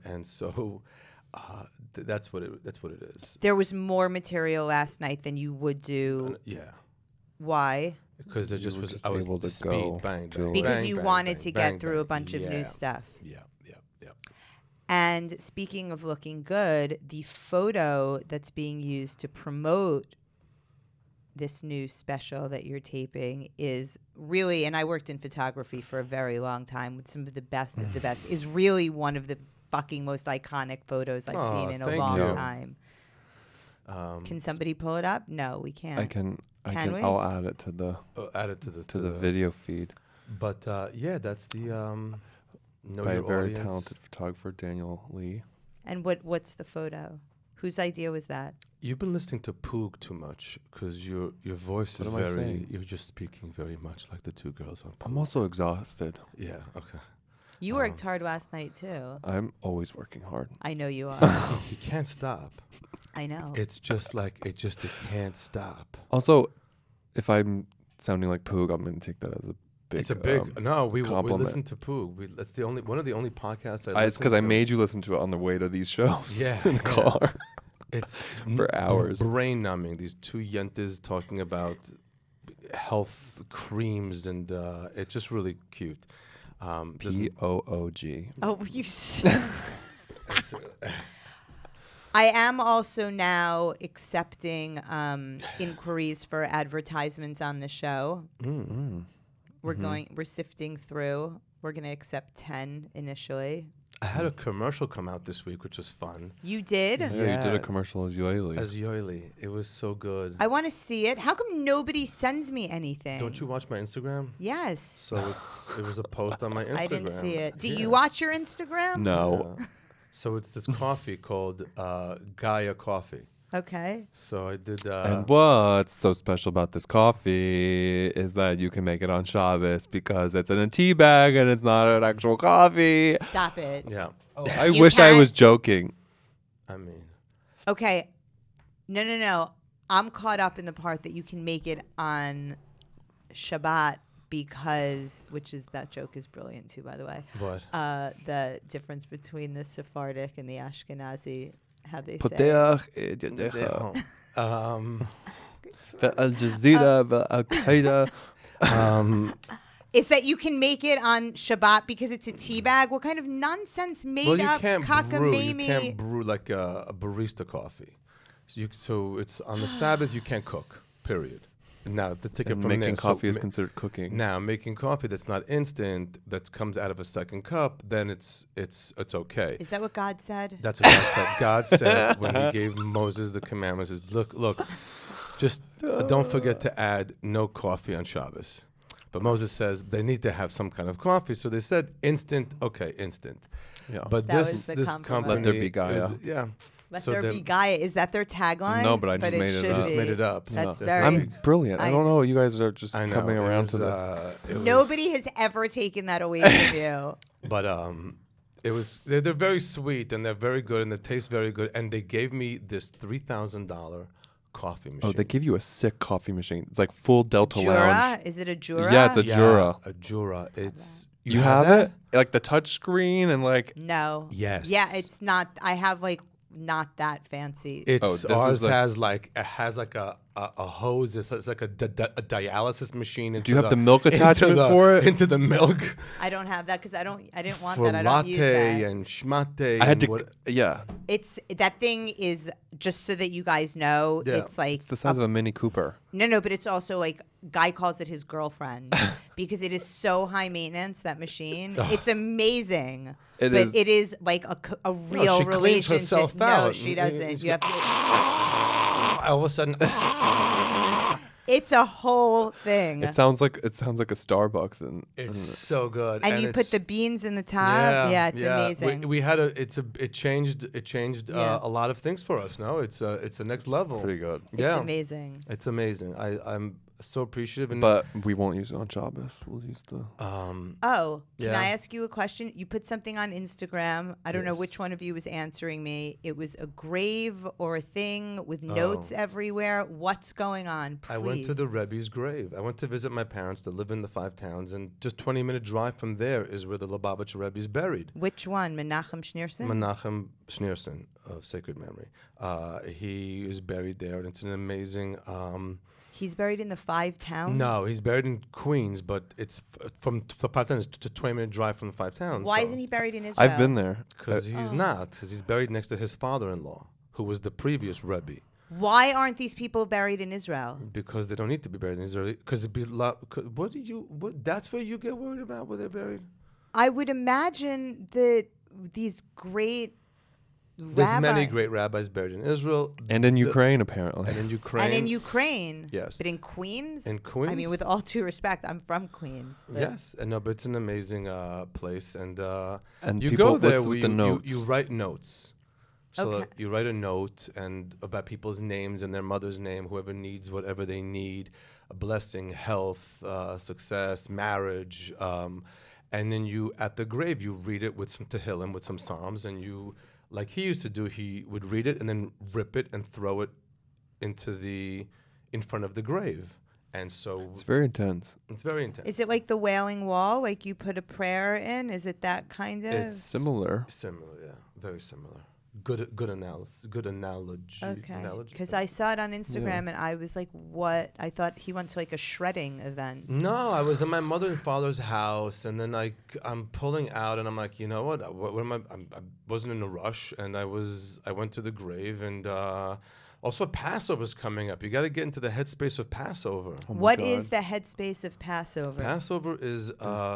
Speaker 1: and so. That's what it is.
Speaker 3: There was more material last night than you would do.
Speaker 1: Yeah.
Speaker 3: Why?
Speaker 1: Because there just
Speaker 2: were
Speaker 1: was
Speaker 2: just
Speaker 1: I was
Speaker 2: able
Speaker 1: the
Speaker 2: to
Speaker 1: speed,
Speaker 2: go
Speaker 1: bang,
Speaker 2: to-
Speaker 1: bang,
Speaker 3: Because
Speaker 1: bang,
Speaker 3: you
Speaker 1: bang,
Speaker 3: wanted
Speaker 1: bang,
Speaker 3: to
Speaker 1: bang,
Speaker 3: get through a
Speaker 1: bang.
Speaker 3: bunch of new stuff.
Speaker 1: Yeah.
Speaker 3: And speaking of looking good, the photo that's being used to promote this new special that you're taping is really, and I worked in photography for a very long time with some of the best, is really one of the fucking most iconic photos I've seen in a
Speaker 1: thank
Speaker 3: long
Speaker 1: you.
Speaker 3: time. Can somebody pull it up? No, we can't.
Speaker 2: I can.
Speaker 3: Can we?
Speaker 2: I'll add it to the
Speaker 1: Add it to the
Speaker 2: video feed
Speaker 1: But yeah, that's the know
Speaker 2: by a
Speaker 1: your
Speaker 2: very
Speaker 1: audience.
Speaker 2: talented photographer, Daniel Lee.
Speaker 3: And what's the photo? Whose idea was that?
Speaker 1: You've been listening to Poog too much because your voice
Speaker 2: What
Speaker 1: is
Speaker 2: am I
Speaker 1: very.
Speaker 2: saying?
Speaker 1: You're just speaking very much like the two girls on Poog.
Speaker 2: I'm also exhausted.
Speaker 1: Yeah. Okay.
Speaker 3: You worked hard last night too.
Speaker 2: I'm always working hard.
Speaker 3: I know you are.
Speaker 1: You can't stop.
Speaker 3: I know.
Speaker 1: It's just like it can't stop.
Speaker 2: Also, if I'm sounding like Poog, I'm going to take that as a big.
Speaker 1: It's a big no. We
Speaker 2: compliment.
Speaker 1: listen to Poog. That's the only one of the only podcasts I.
Speaker 2: It's because I made you listen to it on the way to these shows.
Speaker 1: Yeah,
Speaker 2: in the
Speaker 1: yeah.
Speaker 2: car.
Speaker 1: It's
Speaker 2: for hours.
Speaker 1: Brain numbing. These two yentas talking about health creams, and it's just really cute.
Speaker 2: Poog.
Speaker 3: Oh, you. I am also now accepting inquiries for advertisements on the show.
Speaker 2: Mm-hmm.
Speaker 3: We're sifting through. we're gonna accept 10 initially.
Speaker 1: I had a commercial come out this week, which was fun.
Speaker 3: You did?
Speaker 2: Yeah, you did a
Speaker 1: Yeah.
Speaker 2: commercial as Yoeli.
Speaker 1: As Yoeli. It was so good.
Speaker 3: I want to see it. How come nobody sends me anything?
Speaker 1: Don't you watch my Instagram?
Speaker 3: Yes.
Speaker 1: So it was a post on my Instagram.
Speaker 3: I didn't see it. Do
Speaker 1: Yeah.
Speaker 3: you watch your Instagram?
Speaker 2: No.
Speaker 1: Yeah. So it's this coffee called Gaia Coffee.
Speaker 3: Okay.
Speaker 1: So I did.
Speaker 2: And what's so special about this coffee is that you can make it on Shabbos because it's in a tea bag and it's not an actual coffee.
Speaker 3: Stop it.
Speaker 1: Yeah.
Speaker 2: I
Speaker 3: You
Speaker 2: wish I
Speaker 3: can't-
Speaker 2: was joking.
Speaker 1: I mean,
Speaker 3: Okay. No. I'm caught up in the part that you can make it on Shabbat because, that joke is brilliant too, by the way.
Speaker 1: what?
Speaker 3: The difference between the Sephardic and the Ashkenazi, how they say.
Speaker 2: Poteach et yadecha.
Speaker 1: Um,
Speaker 2: Ve'al Jazeera ve'al Qaeda.
Speaker 3: Is that you can make it on Shabbat because it's a tea bag? What kind of nonsense made
Speaker 1: well, you
Speaker 3: up
Speaker 1: can't
Speaker 3: cockamamie?
Speaker 1: brew like a barista coffee. So it's on the Sabbath. You can't cook. Period. Now to take it
Speaker 2: And
Speaker 1: from
Speaker 2: making
Speaker 1: there.
Speaker 2: coffee is
Speaker 1: ma-
Speaker 2: considered cooking.
Speaker 1: Now making coffee that's not instant, that comes out of a second cup, then it's okay.
Speaker 3: Is that what God said?
Speaker 1: That's what God said. God said when He gave Moses the commandments, is look, just don't forget to add no coffee on Shabbos. But Moses says they need to have some kind of coffee, so they said instant. Okay, instant.
Speaker 2: Yeah.
Speaker 1: But
Speaker 3: That was
Speaker 1: this
Speaker 3: the
Speaker 1: this
Speaker 3: compromise.
Speaker 1: company,
Speaker 2: Let there be
Speaker 1: is-
Speaker 2: Gaia.
Speaker 1: yeah.
Speaker 3: Let
Speaker 1: So
Speaker 3: there
Speaker 1: then-
Speaker 3: be Gaia. Is that their tagline?
Speaker 2: No, but I just made it
Speaker 3: should
Speaker 2: up.
Speaker 1: Just
Speaker 3: be.
Speaker 1: made it up.
Speaker 3: That's
Speaker 1: Yeah.
Speaker 3: very.
Speaker 2: I'm brilliant. I
Speaker 3: I-
Speaker 2: don't know. You guys are just
Speaker 1: I know.
Speaker 2: coming
Speaker 1: it
Speaker 2: around
Speaker 1: was,
Speaker 2: to this.
Speaker 1: it was-
Speaker 3: Nobody has ever taken that away from you.
Speaker 1: But it was they're very sweet and they're very good and they taste very good and they gave me this $3,000 coffee machine.
Speaker 2: Oh, they give you a sick coffee machine. It's like full Delta
Speaker 3: Jura?
Speaker 2: Lounge.
Speaker 3: Is it a Jura?
Speaker 2: Yeah, it's a Jura.
Speaker 1: A Jura. It's
Speaker 2: You have
Speaker 1: that?
Speaker 2: it? Like the touch screen and like
Speaker 3: No.
Speaker 1: Yes.
Speaker 3: Yeah, it's not. I have like not that fancy.
Speaker 1: It's
Speaker 2: Oh, this is
Speaker 1: ours
Speaker 2: like-
Speaker 1: has like a hose. It's like a dialysis machine. Into
Speaker 2: Do you have the milk
Speaker 1: into
Speaker 2: attachment for it?
Speaker 1: Into the milk
Speaker 3: I don't have that because I didn't want
Speaker 1: for
Speaker 3: that. I don't use
Speaker 1: latte
Speaker 3: that.
Speaker 1: and schmate.
Speaker 2: I had
Speaker 1: and
Speaker 2: to
Speaker 1: what-
Speaker 2: yeah.
Speaker 3: It's that thing is just so that you guys know.
Speaker 1: Yeah.
Speaker 3: It's like
Speaker 2: It's the size of a Mini Cooper.
Speaker 3: no, but it's also like Guy calls it his girlfriend because it is so high maintenance. That machine, it's amazing.
Speaker 2: It
Speaker 3: but
Speaker 2: is-
Speaker 3: it is like a real
Speaker 1: she cleans
Speaker 3: relationship.
Speaker 1: herself
Speaker 3: No,
Speaker 1: out.
Speaker 3: she
Speaker 1: It's
Speaker 3: doesn't. You have to.
Speaker 1: all of a sudden,
Speaker 3: It's a whole thing.
Speaker 2: It sounds like a Starbucks and
Speaker 1: it's so good.
Speaker 3: and you put
Speaker 1: it's-
Speaker 3: the beans in the top. Yeah, it's amazing.
Speaker 1: We had it changed
Speaker 3: Yeah.
Speaker 1: a lot of things for us. No, it's a next level.
Speaker 2: pretty good.
Speaker 1: Yeah,
Speaker 3: It's amazing.
Speaker 1: It's amazing. I'm so appreciative. And
Speaker 2: But we won't use it on Shabbos. We'll use the
Speaker 3: Oh, can
Speaker 1: Yeah.
Speaker 3: I ask you a question? You put something on Instagram. I don't know
Speaker 1: Yes.
Speaker 3: which one of you was answering me. It was a grave or a thing with notes everywhere. What's going on? Please.
Speaker 1: I went to the Rebbe's grave. I went to visit my parents that live in the Five Towns, and just 20-minute drive from there is where the Lubavitch Rebbe's buried.
Speaker 3: Which one? Menachem Schneerson?
Speaker 1: Menachem Schneerson of sacred memory. He is buried there, and it's an amazing.
Speaker 3: He's buried in the Five Towns?
Speaker 1: No, he's buried in Queens, but it's from the Five Towns. It's a 20-minute drive from the Five Towns.
Speaker 3: Why isn't he buried in Israel?
Speaker 2: I've been there.
Speaker 1: Because he's not. Because he's buried next to his father-in-law, who was the previous Rebbe.
Speaker 3: Why aren't these people buried in Israel?
Speaker 1: Because they don't need to be buried in Israel. Because it'd be what? That's where you get worried about where they're buried.
Speaker 3: I would imagine that these great
Speaker 1: There's many great rabbis buried in Israel
Speaker 2: And in Ukraine, apparently.
Speaker 1: and in Ukraine.
Speaker 3: And in Ukraine.
Speaker 1: Yes.
Speaker 3: But in Queens?
Speaker 1: In Queens.
Speaker 3: I mean, with all due respect, I'm from Queens. but-
Speaker 1: Yes, and no, but it's an amazing place, and
Speaker 2: And
Speaker 1: you
Speaker 2: people-
Speaker 1: go there.
Speaker 2: what's with
Speaker 1: You,
Speaker 2: the
Speaker 1: you-
Speaker 2: notes?
Speaker 1: you write notes. So
Speaker 3: Okay.
Speaker 1: you write a note and about people's names and their mother's name, whoever needs whatever they need, a blessing, health, success, marriage, and then you at the grave you read it with some Tehillim, with some Psalms, and you like he used to do. He would read it and then rip it and throw it in front of the grave, and so
Speaker 2: It's very intense.
Speaker 1: it's very intense.
Speaker 3: Is it like the Wailing Wall? Like you put a prayer in? Is it that kind of?
Speaker 1: It's
Speaker 2: Similar.
Speaker 1: Similar, yeah, very similar. Good analysis. Good analogy.
Speaker 3: Okay.
Speaker 1: Analogy.
Speaker 3: Because I saw it on Instagram and I was like, what? I thought he went to like a shredding event.
Speaker 1: No, I was in my mother and father's house, and then I'm pulling out, and I'm like, you know what? What am I wasn't in a rush, and I went to the grave, and Also, Passover's coming up. You got to get into the headspace of Passover.
Speaker 2: Oh my
Speaker 3: What
Speaker 2: God.
Speaker 3: is the headspace of Passover?
Speaker 1: Passover is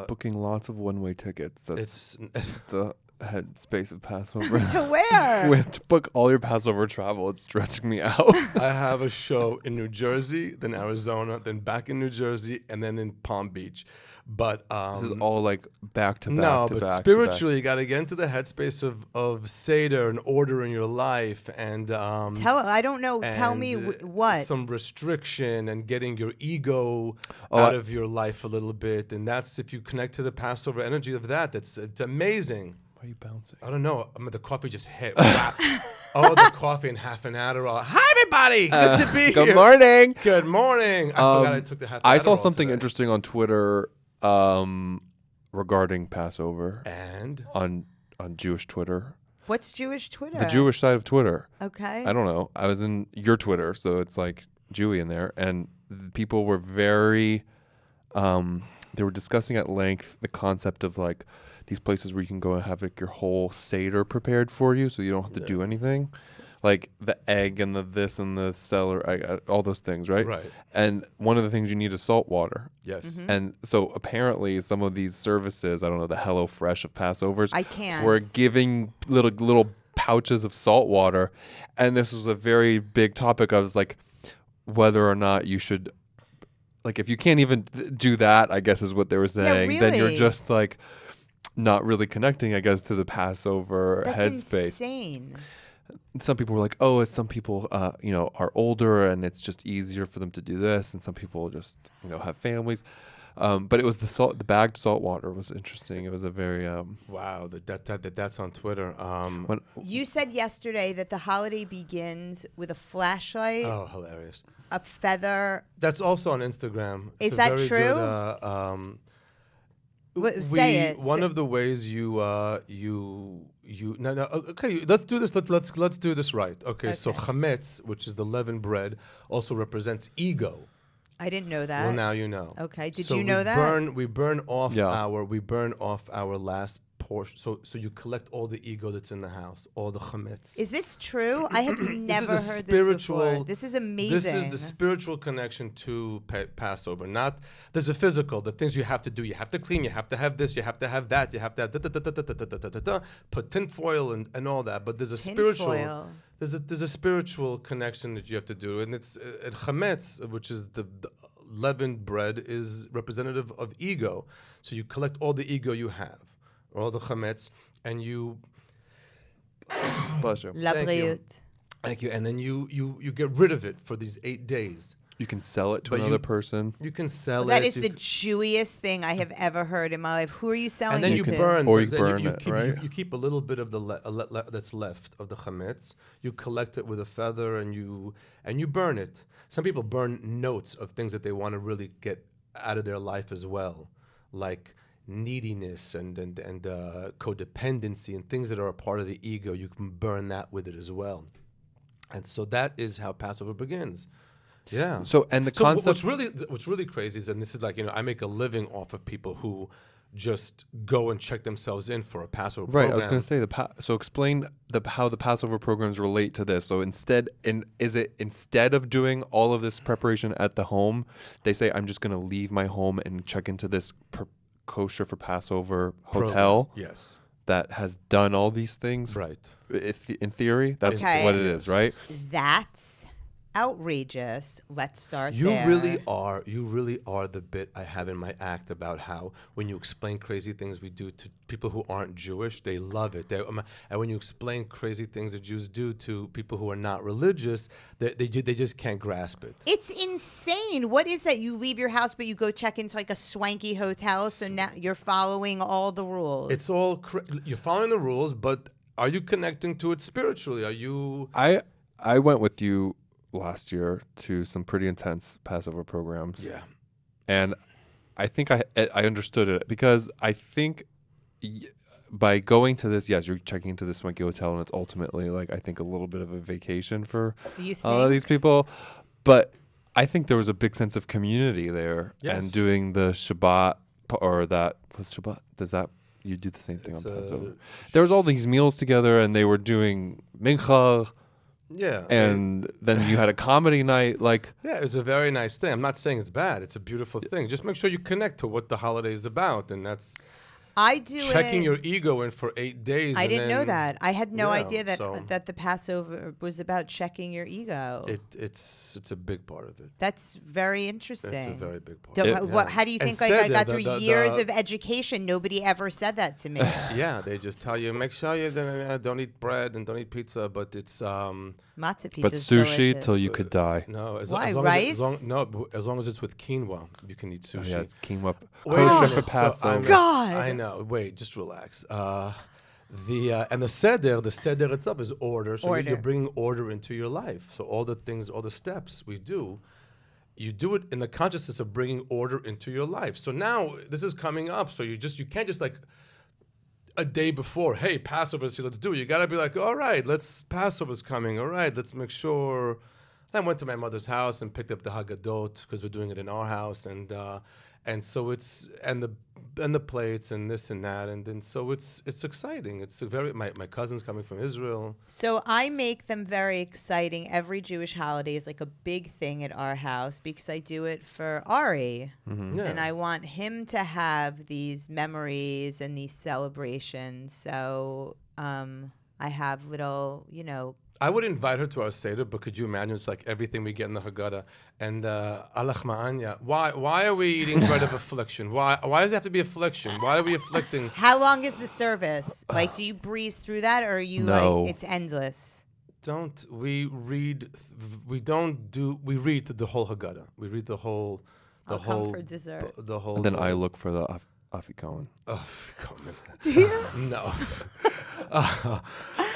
Speaker 2: Booking lots of one-way tickets. That's
Speaker 1: it's
Speaker 2: the headspace of Passover.
Speaker 3: To where?
Speaker 2: We have to book all your Passover travel. It's stressing me out.
Speaker 1: I have a show in New Jersey, then Arizona, then back in New Jersey, and then in Palm Beach. But
Speaker 2: This is all like back to back.
Speaker 1: no,
Speaker 2: to
Speaker 1: but
Speaker 2: back,
Speaker 1: spiritually, you got to get into the headspace of Seder and order in your life, and
Speaker 3: I don't know. Tell me
Speaker 1: and,
Speaker 3: what.
Speaker 1: some restriction and getting your ego
Speaker 2: Oh,
Speaker 1: out of your life a little bit, and that's if you connect to the Passover energy of that. It's amazing.
Speaker 2: Why are you bouncing?
Speaker 1: I don't know. The coffee just hit. Wow. Oh, the coffee and half an Adderall. Hi, everybody. Good to be here.
Speaker 2: Good morning.
Speaker 1: Good morning. I forgot I took the half.
Speaker 2: I saw
Speaker 1: Adderall
Speaker 2: something
Speaker 1: today.
Speaker 2: interesting on Twitter regarding Passover
Speaker 1: And
Speaker 2: on Jewish Twitter.
Speaker 3: What's Jewish Twitter?
Speaker 2: The Jewish side of Twitter.
Speaker 3: Okay.
Speaker 2: I don't know. I was in your Twitter, so it's like Jewy in there, and people were very. They were discussing at length the concept of like these places where you can go and have like your whole Seder prepared for you, so you don't have to do anything, like the egg and the this and the celery, all those things, right?
Speaker 1: Right.
Speaker 2: And one of the things you need is salt water.
Speaker 1: Yes.
Speaker 2: And so apparently some of these services, I don't know, the Hello Fresh of Passovers,
Speaker 3: I can't.
Speaker 2: were giving little pouches of salt water, and this was a very big topic. I was like, whether or not you should, like, if you can't even do that, I guess is what they were saying, then you're
Speaker 3: really.
Speaker 2: just like not really connecting, I guess, to the Passover
Speaker 3: That's
Speaker 2: headspace.
Speaker 3: insane.
Speaker 2: Some people were like, oh, it's some people, are older and it's just easier for them to do this, and some people just, have families. But it was the bagged salt water was interesting. It was a very
Speaker 1: Wow. That's on Twitter.
Speaker 2: when,
Speaker 3: You said yesterday that the holiday begins with a flashlight,
Speaker 1: Oh, hilarious.
Speaker 3: a feather.
Speaker 1: That's also on Instagram.
Speaker 3: Is
Speaker 1: It's a
Speaker 3: that
Speaker 1: very
Speaker 3: true?
Speaker 1: Good,
Speaker 3: Say it.
Speaker 1: One of the ways you no okay, let's do this. Let's do this right. Okay, so
Speaker 3: Okay.
Speaker 1: chametz, which is the leavened bread, also represents ego.
Speaker 3: I didn't know that.
Speaker 1: Well, now you know.
Speaker 3: Okay, did
Speaker 1: So
Speaker 3: you know that?
Speaker 1: We burn off
Speaker 2: Yeah.
Speaker 1: our last portion. So you collect all the ego that's in the house, all the chametz.
Speaker 3: Is this true? I have never heard
Speaker 1: spiritual-
Speaker 3: this before. This is amazing.
Speaker 1: This is the spiritual connection to Passover. Not there's a physical, the things you have to do. You have to clean. You have to have this. You have to have that. You have to have put tinfoil and all that. But there's a spiritual.
Speaker 3: Tinfoil.
Speaker 1: There's a spiritual connection that you have to do, and it's chametz, which is the leavened bread, is representative of ego. So you collect all the ego you have, or all the chametz, and you.
Speaker 2: bless you.
Speaker 3: La
Speaker 1: Thank you.
Speaker 3: Brioute.
Speaker 1: Thank you. And then you get rid of it for these 8 days.
Speaker 2: You can sell it to
Speaker 1: But
Speaker 2: another
Speaker 1: you-
Speaker 2: person.
Speaker 1: You can sell
Speaker 3: That
Speaker 1: it.
Speaker 3: is
Speaker 1: you
Speaker 3: the
Speaker 1: c-
Speaker 3: Jewiest thing I have ever heard in my life. Who are you selling
Speaker 1: and then
Speaker 3: it
Speaker 1: you
Speaker 3: to?
Speaker 1: burn,
Speaker 2: Or you
Speaker 1: then
Speaker 2: burn it,
Speaker 1: keep,
Speaker 2: right?
Speaker 1: You keep a little bit of the that's left of the chametz. You collect it with a feather and you burn it. Some people burn notes of things that they want to really get out of their life as well, like neediness and codependency and things that are a part of the ego. You can burn that with it as well. And so that is how Passover begins. Yeah.
Speaker 2: So, and the
Speaker 1: So
Speaker 2: concept.
Speaker 1: what's really crazy is, and this is like, I make a living off of people who just go and check themselves in for a Passover
Speaker 2: Right,
Speaker 1: program.
Speaker 2: I was going to say so explain how the Passover programs relate to this. So instead of doing all of this preparation at the home, they say I'm just going to leave my home and check into this kosher for Passover hotel
Speaker 1: Yes.
Speaker 2: that has done all these things.
Speaker 1: Right.
Speaker 2: In theory, that's
Speaker 3: Okay.
Speaker 2: what it is, right?
Speaker 3: That's outrageous. Let's start
Speaker 1: You
Speaker 3: there.
Speaker 1: really are the bit I have in my act about how when you explain crazy things we do to people who aren't Jewish, they love it. And when you explain crazy things that Jews do to people who are not religious, they just can't grasp it.
Speaker 3: It's insane. What is that? You leave your house, but you go check into like a swanky hotel, so now you're following all the rules.
Speaker 1: It's all you're following the rules, but are you connecting to it spiritually? Are you?
Speaker 2: I went with you last year to some pretty intense Passover programs.
Speaker 1: Yeah.
Speaker 2: And I think I understood it because I think by going to this, yes, you're checking into this swanky hotel, and it's ultimately like I think a little bit of a vacation for
Speaker 3: You
Speaker 2: a lot of these
Speaker 3: think?
Speaker 2: people. But I think there was a big sense of community there,
Speaker 1: Yes.
Speaker 2: and doing the Shabbat or that was Shabbat. Does that you do the same thing
Speaker 1: It's
Speaker 2: on Passover? There was all these meals together, and they were doing mincha.
Speaker 1: Yeah.
Speaker 2: and then you had a comedy night. Like,
Speaker 1: Yeah, it's a very nice thing. I'm not saying it's bad. It's a beautiful thing. Just make sure you connect to what the holiday is about, and that's
Speaker 3: I do
Speaker 1: checking
Speaker 3: it.
Speaker 1: your ego in for 8 days.
Speaker 3: I
Speaker 1: and
Speaker 3: didn't know
Speaker 1: then-
Speaker 3: that. I had no
Speaker 1: Yeah,
Speaker 3: idea that
Speaker 1: so-
Speaker 3: that the Passover was about checking your ego.
Speaker 1: It's a big part of it.
Speaker 3: That's very interesting.
Speaker 1: It's a very big part.
Speaker 3: Don't-
Speaker 2: It-
Speaker 3: what,
Speaker 1: Yeah.
Speaker 3: how do you
Speaker 1: And
Speaker 3: think like I
Speaker 1: said
Speaker 3: got
Speaker 1: that
Speaker 3: through
Speaker 1: the-
Speaker 3: years
Speaker 1: the-
Speaker 3: of education? Nobody ever said that to me.
Speaker 1: Yeah, they just tell you make sure you don't eat bread and don't eat pizza, but it's
Speaker 3: Matzah pizza.
Speaker 2: but sushi till you could die.
Speaker 1: no as,
Speaker 3: Why,
Speaker 1: as long
Speaker 3: rice?
Speaker 1: as, as long as it's with quinoa, you can eat
Speaker 2: Oh,
Speaker 1: sushi.
Speaker 2: yeah, it's quinoa.
Speaker 1: Wait a
Speaker 2: Kosher
Speaker 1: minute,
Speaker 2: for
Speaker 1: so
Speaker 2: Passover.
Speaker 3: God.
Speaker 1: I know. Wait, just relax. And the seder itself is order. So
Speaker 3: Order.
Speaker 1: you're bringing order into your life. So all the things, all the steps we do, you do it in the consciousness of bringing order into your life. So now this is coming up. So you can't just like a day before, hey, Passover's here, let's do it. You gotta be like, all right, Passover's coming. All right, let's make sure. I went to my mother's house and picked up the Haggadot because we're doing it in our house, and so it's and the plates and this and that, and then so it's exciting. It's a very my cousin's coming from Israel.
Speaker 3: So I make them very exciting. Every Jewish holiday is like a big thing at our house because I do it for Ari.
Speaker 2: Mm-hmm.
Speaker 1: Yeah.
Speaker 3: And I want him to have these memories and these celebrations. So I have little,
Speaker 1: I would invite her to our Seder, but could you imagine it's like everything we get in the Haggadah and Alach Ma'anya. Why are we eating bread of affliction? Why does it have to be affliction? Why are we afflicting?
Speaker 3: how long is the service? Like, do you breeze through that or are you
Speaker 2: No.
Speaker 3: like, it's endless?
Speaker 1: We read the whole Haggadah. We read the whole
Speaker 3: I'll come for dessert.
Speaker 1: The whole.
Speaker 2: And then I look for the afikoman.
Speaker 1: Oh, come on.
Speaker 3: Do you?
Speaker 1: No.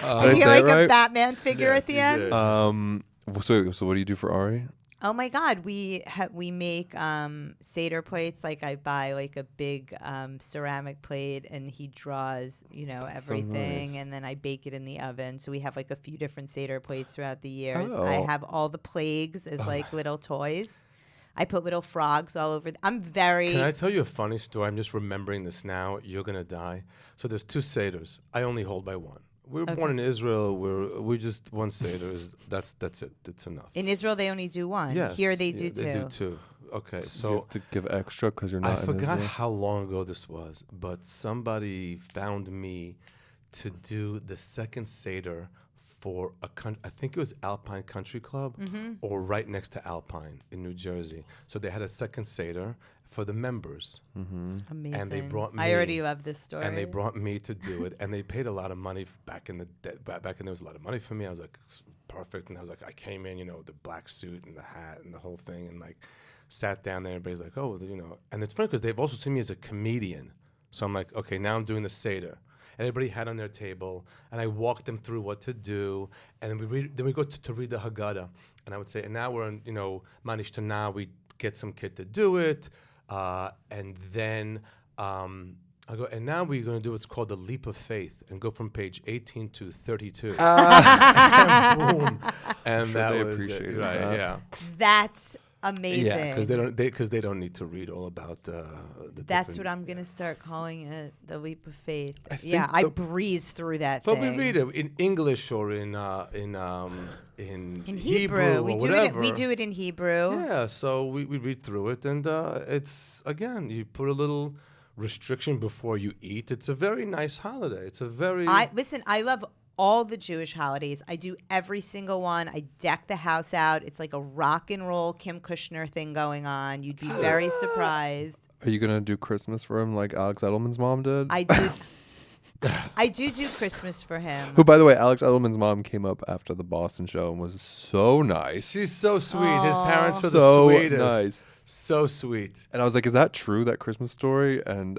Speaker 3: And
Speaker 2: Did
Speaker 3: you're
Speaker 2: I say
Speaker 3: like
Speaker 2: it right?
Speaker 3: a Batman figure
Speaker 1: Yes,
Speaker 3: at the
Speaker 1: you
Speaker 3: end?
Speaker 1: did.
Speaker 2: So what do you do for Ari?
Speaker 3: Oh my God, we make Seder plates. Like I buy like a big ceramic plate, and he draws, everything,
Speaker 2: nice.
Speaker 3: and then I bake it in the oven. So we have like a few different Seder plates throughout the years.
Speaker 2: Oh.
Speaker 3: I have all the plagues as like little toys. I put little frogs all over. I'm very.
Speaker 1: Can I tell you a funny story? I'm just remembering this now. You're gonna die. So there's 2 seders. I only hold by one. We were born in Israel. We just one seder. That's it. It's enough.
Speaker 3: In Israel, they only do one.
Speaker 1: Yes.
Speaker 3: Here they do
Speaker 1: yeah,
Speaker 3: two.
Speaker 1: They do 2. Okay,
Speaker 2: You
Speaker 1: so
Speaker 2: have to give extra because you're
Speaker 1: I
Speaker 2: not. in
Speaker 1: forgot
Speaker 2: Israel?
Speaker 1: how long ago this was, but somebody found me to do the second seder for I think it was Alpine Country Club or right next to Alpine in New Jersey. So they had a second seder for the members.
Speaker 3: Amazing.
Speaker 1: And they brought
Speaker 3: I
Speaker 1: me-
Speaker 3: already love this story.
Speaker 1: And they brought me to do it, and they paid a lot of money back in the back, and there was a lot of money for me. I was like, perfect, and I was like, I came in, with the black suit and the hat and the whole thing, and like sat down there. Everybody's like, oh, and it's funny because they've also seen me as a comedian. So I'm like, okay, now I'm doing the seder. And everybody had on their table, and I walked them through what to do, and then we go to read the Haggadah, and I would say, and now we're in, Manish Tanah, we get some kid to do it, and then I go, and now we're going to do what's called the leap of faith, and go from page 18 to 32. And boom, and
Speaker 2: Sure
Speaker 1: that
Speaker 2: they
Speaker 1: was
Speaker 2: appreciated
Speaker 1: it. Right,
Speaker 2: that.
Speaker 1: yeah.
Speaker 3: That's amazing.
Speaker 1: Yeah, because they don't need to read all about the.
Speaker 3: That's
Speaker 1: different-
Speaker 3: what I'm gonna start calling it, the leap of faith.
Speaker 1: I think
Speaker 3: Yeah, I
Speaker 1: the-
Speaker 3: breeze through that.
Speaker 1: But
Speaker 3: thing.
Speaker 1: we read it in English or in
Speaker 3: in
Speaker 1: Hebrew
Speaker 3: Hebrew.
Speaker 1: or
Speaker 3: We do
Speaker 1: whatever.
Speaker 3: we do it in Hebrew.
Speaker 1: Yeah, so we read through it, and it's again, you put a little restriction before you eat. It's a very nice holiday. It's a very
Speaker 3: I love all the Jewish holidays. I do every single one. I deck the house out. It's like a rock and roll Kim Kushner thing going on. You'd be very surprised.
Speaker 2: Are you gonna do Christmas for him like Alex Edelman's mom did?
Speaker 3: I do. I do Christmas for him.
Speaker 2: Who, by the way, Alex Edelman's mom came up after the Boston show and was so nice.
Speaker 1: She's so sweet. His parents are
Speaker 2: so
Speaker 1: the sweetest.
Speaker 2: nice.
Speaker 1: So sweet.
Speaker 2: And I was like, "Is that true? That Christmas story?" And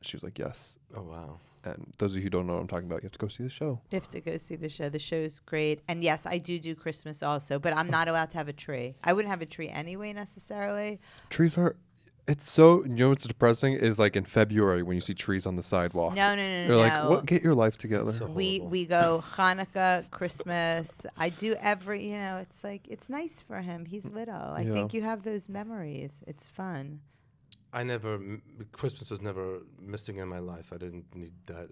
Speaker 2: she was like, "Yes."
Speaker 1: Oh wow.
Speaker 2: And those of you who don't know what I'm talking about, you have to go see the show.
Speaker 3: You have to go see the show. The show's great. And yes, I do Christmas also, but I'm not allowed to have a tree. I wouldn't have a tree anyway necessarily.
Speaker 2: Trees are. It's so. You know what's depressing is like in February when you see trees on the sidewalk.
Speaker 3: No.
Speaker 2: You're like, "What? Get your life together."
Speaker 1: So horrible.
Speaker 3: We go Hanukkah, Christmas. I do every, it's like, it's nice for him. He's little. I
Speaker 2: Yeah.
Speaker 3: think you have those memories. It's fun.
Speaker 1: Christmas was never missing in my life. I didn't need that.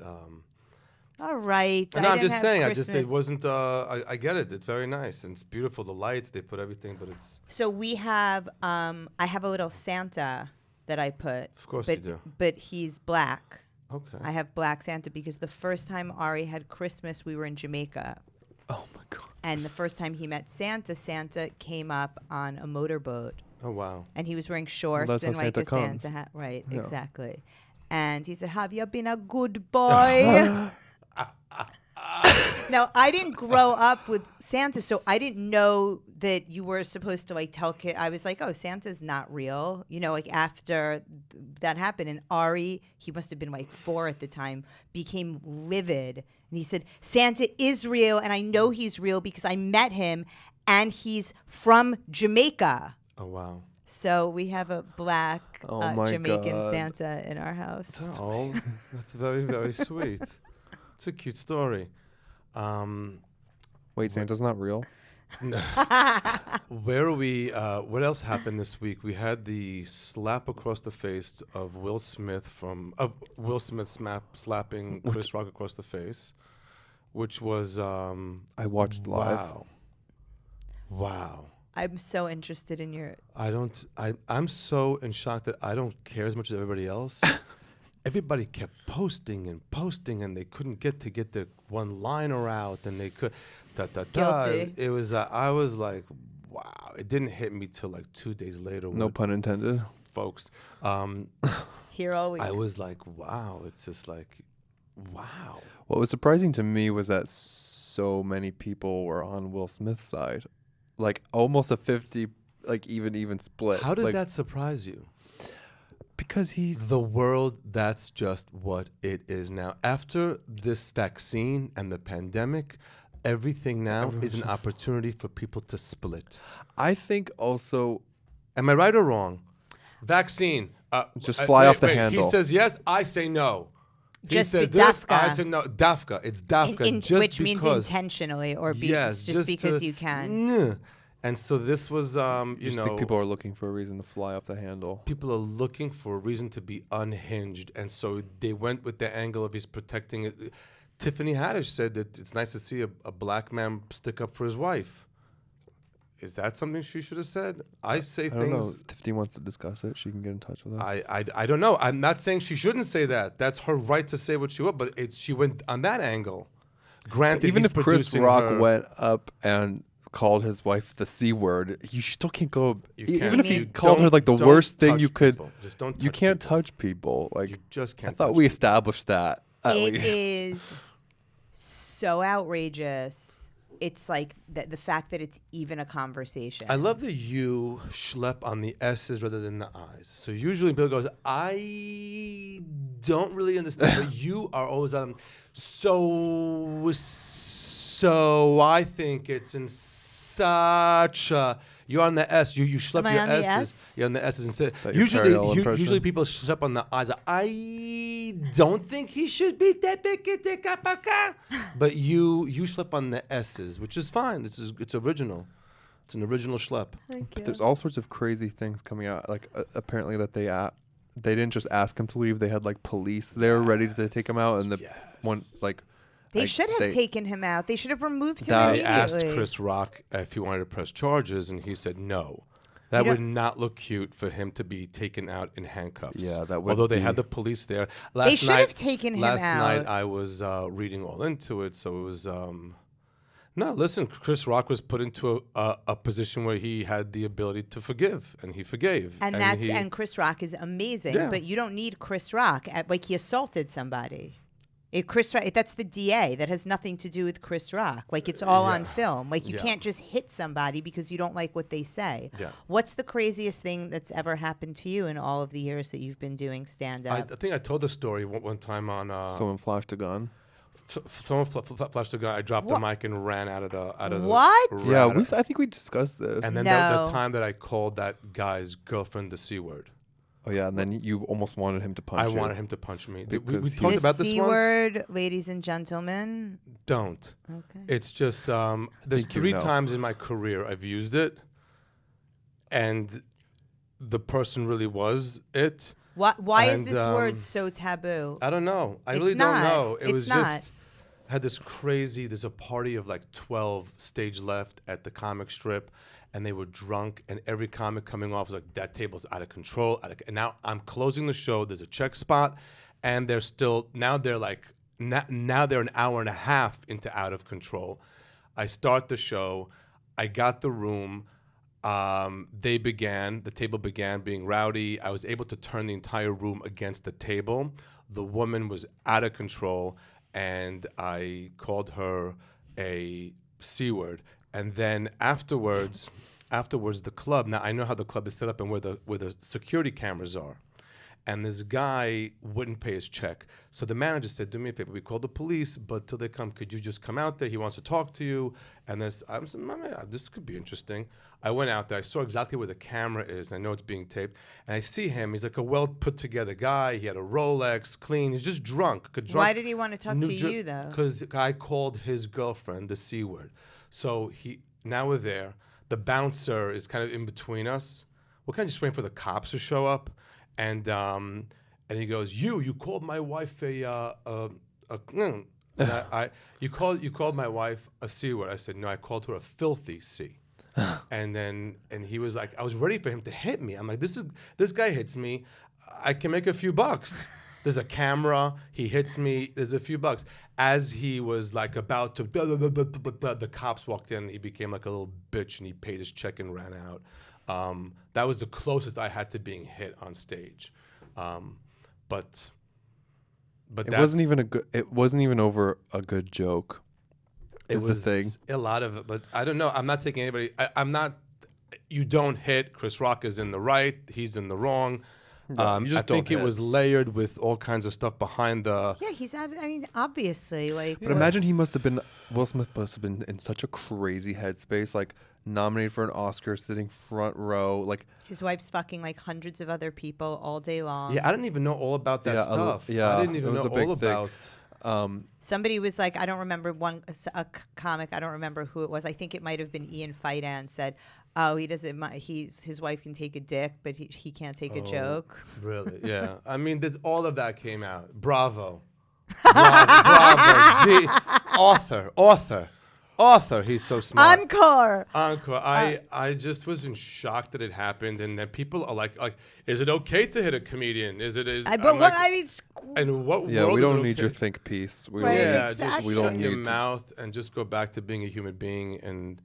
Speaker 3: All right.
Speaker 1: No, I'm just saying.
Speaker 3: Christmas.
Speaker 1: It wasn't. I get it. It's very nice and it's beautiful. The lights, they put everything, but it's.
Speaker 3: So we have. I have a little Santa that I put.
Speaker 1: Of course
Speaker 3: but,
Speaker 1: you do.
Speaker 3: But he's black.
Speaker 1: Okay.
Speaker 3: I have black Santa because the first time Ari had Christmas, we were in Jamaica.
Speaker 2: Oh my God.
Speaker 3: And the first time he met Santa, Santa came up on a motorboat.
Speaker 1: Oh wow.
Speaker 3: And he was wearing shorts
Speaker 2: that's
Speaker 3: and
Speaker 2: how
Speaker 3: like
Speaker 2: Santa
Speaker 3: a
Speaker 2: comes.
Speaker 3: Santa hat. Right,
Speaker 2: Yeah.
Speaker 3: exactly. And he said, "Have you been a good boy?" Now, I didn't grow up with Santa, so I didn't know that you were supposed to like tell kids. I was like, oh, Santa's not real. You know, like after that happened, and Ari, he must have been like 4 at the time, became livid. And he said, Santa is real, and I know he's real because I met him, and he's from Jamaica.
Speaker 1: Oh wow.
Speaker 3: So we have a black
Speaker 2: Oh my
Speaker 3: Jamaican
Speaker 2: God.
Speaker 3: Santa in our house.
Speaker 1: Oh, that's very, very sweet. It's a cute story.
Speaker 2: Wait, Santa's not real?
Speaker 1: Where are we? What else happened this week? We had the slap across the face of Will Smith slapping Chris Rock across the face, which was
Speaker 2: I watched live.
Speaker 1: Wow.
Speaker 3: I'm so interested in your.
Speaker 1: I'm so in shock that I don't care as much as everybody else. Everybody kept posting, and they couldn't get the one-liner out, and they could.
Speaker 3: Guilty.
Speaker 1: It was. I was like, wow. It didn't hit me till like 2 days later.
Speaker 2: No pun intended.
Speaker 1: folks.
Speaker 3: Here all week.
Speaker 1: I was like, wow. It's just like, wow.
Speaker 2: What was surprising to me was that so many people were on Will Smith's side, like almost a 50, like even split.
Speaker 1: How does
Speaker 2: like,
Speaker 1: that surprise you?
Speaker 2: Because he's
Speaker 1: The world, that's just what it is now. After this vaccine and the pandemic, everything now is an opportunity for people to split.
Speaker 2: I think also
Speaker 1: Am I right or wrong? Vaccine.
Speaker 2: Just fly off the
Speaker 1: He
Speaker 2: handle.
Speaker 1: says yes, I say no. He
Speaker 3: Just
Speaker 1: says
Speaker 3: be
Speaker 1: this,
Speaker 3: dafka.
Speaker 1: I say no. Dafka. It's dafka. just
Speaker 3: which means
Speaker 1: because.
Speaker 3: intentionally or
Speaker 1: Yes,
Speaker 3: just because
Speaker 1: to-
Speaker 3: you can.
Speaker 1: And so this was,
Speaker 2: I just think people are looking for a reason to fly off the handle.
Speaker 1: people are looking for a reason to be unhinged, and so they went with the angle of he's protecting it. Tiffany Haddish said that it's nice to see a black man stick up for his wife. Is that something she should have said? I say
Speaker 2: I don't know.
Speaker 1: things.
Speaker 2: If Tiffany wants to discuss it, she can get in touch with us.
Speaker 1: I don't know. I'm not saying she shouldn't say that. That's her right to say what she will. But she went on that angle. Granted,
Speaker 2: Even
Speaker 1: he's
Speaker 2: if Chris
Speaker 1: producing
Speaker 2: Rock
Speaker 1: her-
Speaker 2: went up and called his wife the C word, you still can't go.
Speaker 1: You
Speaker 2: Even
Speaker 1: can't.
Speaker 2: if he
Speaker 1: You
Speaker 2: called her
Speaker 1: don't-
Speaker 2: like the
Speaker 1: don't
Speaker 2: worst thing
Speaker 1: touch
Speaker 2: you could,
Speaker 1: people. Just don't.
Speaker 2: you
Speaker 1: touch
Speaker 2: can't
Speaker 1: people.
Speaker 2: touch people. Like
Speaker 1: You just can't.
Speaker 2: I thought
Speaker 1: touch
Speaker 2: we
Speaker 1: people.
Speaker 2: established that. At
Speaker 3: It
Speaker 2: least.
Speaker 3: is so outrageous. It's like the fact that it's even a conversation.
Speaker 1: I love that you schlep on the S's rather than the I's. So usually Bill goes, I don't really understand, but you are always on. So I think it's in such a. You're on the S. You schlep
Speaker 3: Am I
Speaker 1: your
Speaker 3: on the
Speaker 1: S's.
Speaker 3: S?
Speaker 1: You're on the S's instead.
Speaker 2: That your Perry-El impression?
Speaker 1: Usually people schlep on the I's. I don't think he should be that big. But you schlep on the S's, which is fine. It's original. It's an original schlep.
Speaker 3: Thank
Speaker 2: But
Speaker 3: you.
Speaker 2: there's all sorts of crazy things coming out. Like apparently that they didn't just ask him to leave. They had like police there ready to take him out, and the one like.
Speaker 3: They
Speaker 2: like,
Speaker 3: should have taken him out. They should have removed him
Speaker 2: That-
Speaker 1: They
Speaker 3: immediately.
Speaker 1: asked Chris Rock if he wanted to press charges, and he said no. That
Speaker 3: You
Speaker 1: would
Speaker 3: don't-
Speaker 1: not look cute for him to be taken out in handcuffs.
Speaker 2: Yeah, that would
Speaker 1: Although they
Speaker 2: be-
Speaker 1: had the police there.
Speaker 3: They should have taken him
Speaker 1: last night
Speaker 3: out.
Speaker 1: I was reading all into it, so it was. No, listen. Chris Rock was put into a position where he had the ability to forgive, and he forgave.
Speaker 3: And Chris Rock is amazing,
Speaker 1: Yeah.
Speaker 3: but you don't need Chris Rock. Like he assaulted somebody. Chris Rock, that's the DA. That has nothing to do with Chris Rock. Like it's all on film. Like you
Speaker 1: Yeah.
Speaker 3: can't just hit somebody because you don't like what they say.
Speaker 1: Yeah.
Speaker 3: What's the craziest thing that's ever happened to you in all of the years that you've been doing stand
Speaker 1: I
Speaker 3: up?
Speaker 1: think I told the story one time on.
Speaker 2: Someone flashed a gun.
Speaker 1: Someone flashed the gun. I dropped the
Speaker 3: What?
Speaker 1: mic and ran out of the.
Speaker 3: What?
Speaker 1: ran
Speaker 2: Yeah,
Speaker 1: out of-
Speaker 2: I think we discussed this.
Speaker 1: And then
Speaker 3: No.
Speaker 1: the time that I called that guy's girlfriend the C word.
Speaker 2: Oh yeah, and then you almost wanted him to punch
Speaker 1: I
Speaker 2: you.
Speaker 1: wanted him to punch me. We
Speaker 2: Because he-
Speaker 1: talked
Speaker 3: The
Speaker 1: about this
Speaker 3: C
Speaker 1: once.
Speaker 3: word, ladies and gentlemen.
Speaker 1: Don't.
Speaker 3: Okay.
Speaker 1: It's just there's
Speaker 2: think you
Speaker 1: 3
Speaker 2: know.
Speaker 1: times in my career I've used it, and the person really was it.
Speaker 3: Why is
Speaker 1: And,
Speaker 3: this word so taboo?
Speaker 1: I don't know. I
Speaker 3: It's
Speaker 1: really
Speaker 3: not.
Speaker 1: don't know. It
Speaker 3: It's
Speaker 1: was
Speaker 3: not.
Speaker 1: just had this crazy. There's a party of like 12 stage left at the comic strip, and they were drunk, and every comic coming off was like, that table's out of control. And now I'm closing the show. There's a check spot, and they're still now they're like now they're an hour and a half into out of control. I start the show. I got the room. The table began being rowdy. I was able to turn the entire room against the table. The woman was out of control, and I called her a C word. And then afterwards, the club, now I know how the club is set up and where the security cameras are. And this guy wouldn't pay his check. So the manager said, do me a favor, we called the police, but till they come, could you just come out there? He wants to talk to you. And I said, this could be interesting. I went out there. I saw exactly where the camera is. I know it's being taped. And I see him. He's like a well put together guy. He had a Rolex, clean. He's just drunk.
Speaker 3: Why did he want to talk to you, though?
Speaker 1: Because I called his girlfriend the C word. So now we're there. The bouncer is kind of in between us. We're kind of just waiting for the cops to show up. And he goes, you called my wife you called my wife a C word. I said, no, I called her a filthy C. and he was like, I was ready for him to hit me. I'm like, this guy hits me, I can make a few bucks. There's a camera, he hits me, there's a few bucks. As he was like about to, the cops walked in, he became like a little bitch, and he paid his check and ran out. That was the closest I had to being hit on stage, but
Speaker 2: it wasn't even over a good joke.
Speaker 1: It
Speaker 2: was the thing.
Speaker 1: A lot of it, but I don't know. I'm not taking anybody. I'm not. You don't hit. Chris Rock is in the right. He's in the wrong. I think it was layered with all kinds of stuff behind the.
Speaker 3: Yeah, he's at. I mean, obviously, like.
Speaker 2: But imagine Will Smith must have been in such a crazy headspace, like nominated for an Oscar, sitting front row, like.
Speaker 3: His wife's fucking like hundreds of other people all day long.
Speaker 1: Yeah, I didn't even know all about that stuff. I didn't even know all about.
Speaker 3: Somebody was like, I don't remember a comic. I don't remember who it was. I think it might have been Ian Fidan said, "Oh, he doesn't. His wife can take a dick, but he can't take a joke."
Speaker 1: Really? Yeah. I mean, all of that came out. Bravo. Bravo. Gee, author. He's so smart.
Speaker 3: Encore.
Speaker 1: I just was in shock that it happened, and then people are like, is it okay to hit a comedian? And what?
Speaker 2: Yeah, we don't need your think piece.
Speaker 3: We don't
Speaker 1: we don't need your mouth and just go back to being a human being and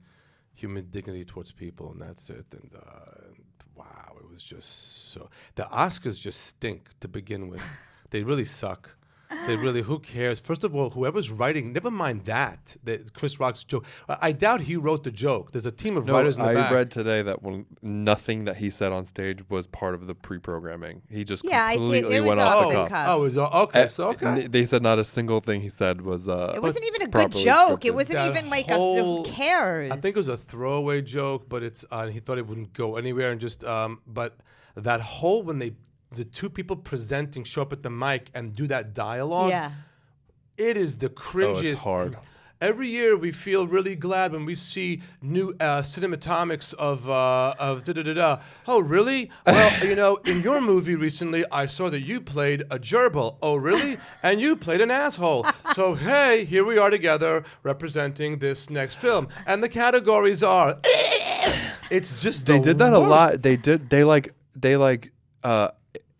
Speaker 1: human dignity towards people, and that's it. And wow, it was just so. The Oscars just stink to begin with. They really suck. They really, who cares? First of all, whoever's writing, never mind that Chris Rock's joke. I doubt he wrote the joke. There's a team of writers in the back.
Speaker 2: I read today that nothing that he said on stage was part of the pre-programming. He just completely went off the cuff.
Speaker 1: Oh, it was okay. Okay.
Speaker 2: They said not a single thing he said was.
Speaker 3: It wasn't even a good joke. Scripted. It wasn't even like who cares?
Speaker 1: I think it was a throwaway joke, but it's he thought it wouldn't go anywhere, and just but that whole when the two people presenting show up at the mic and do that dialogue.
Speaker 3: Yeah.
Speaker 1: It is the cringiest.
Speaker 2: Oh, it's hard.
Speaker 1: Every year we feel really glad when we see new cinematomics of da-da-da-da. Oh, really? Well, in your movie recently, I saw that you played a gerbil. Oh, really? And you played an asshole. So, hey, here we are together representing this next film. And the categories are... It's just
Speaker 2: They did that worst. A lot. They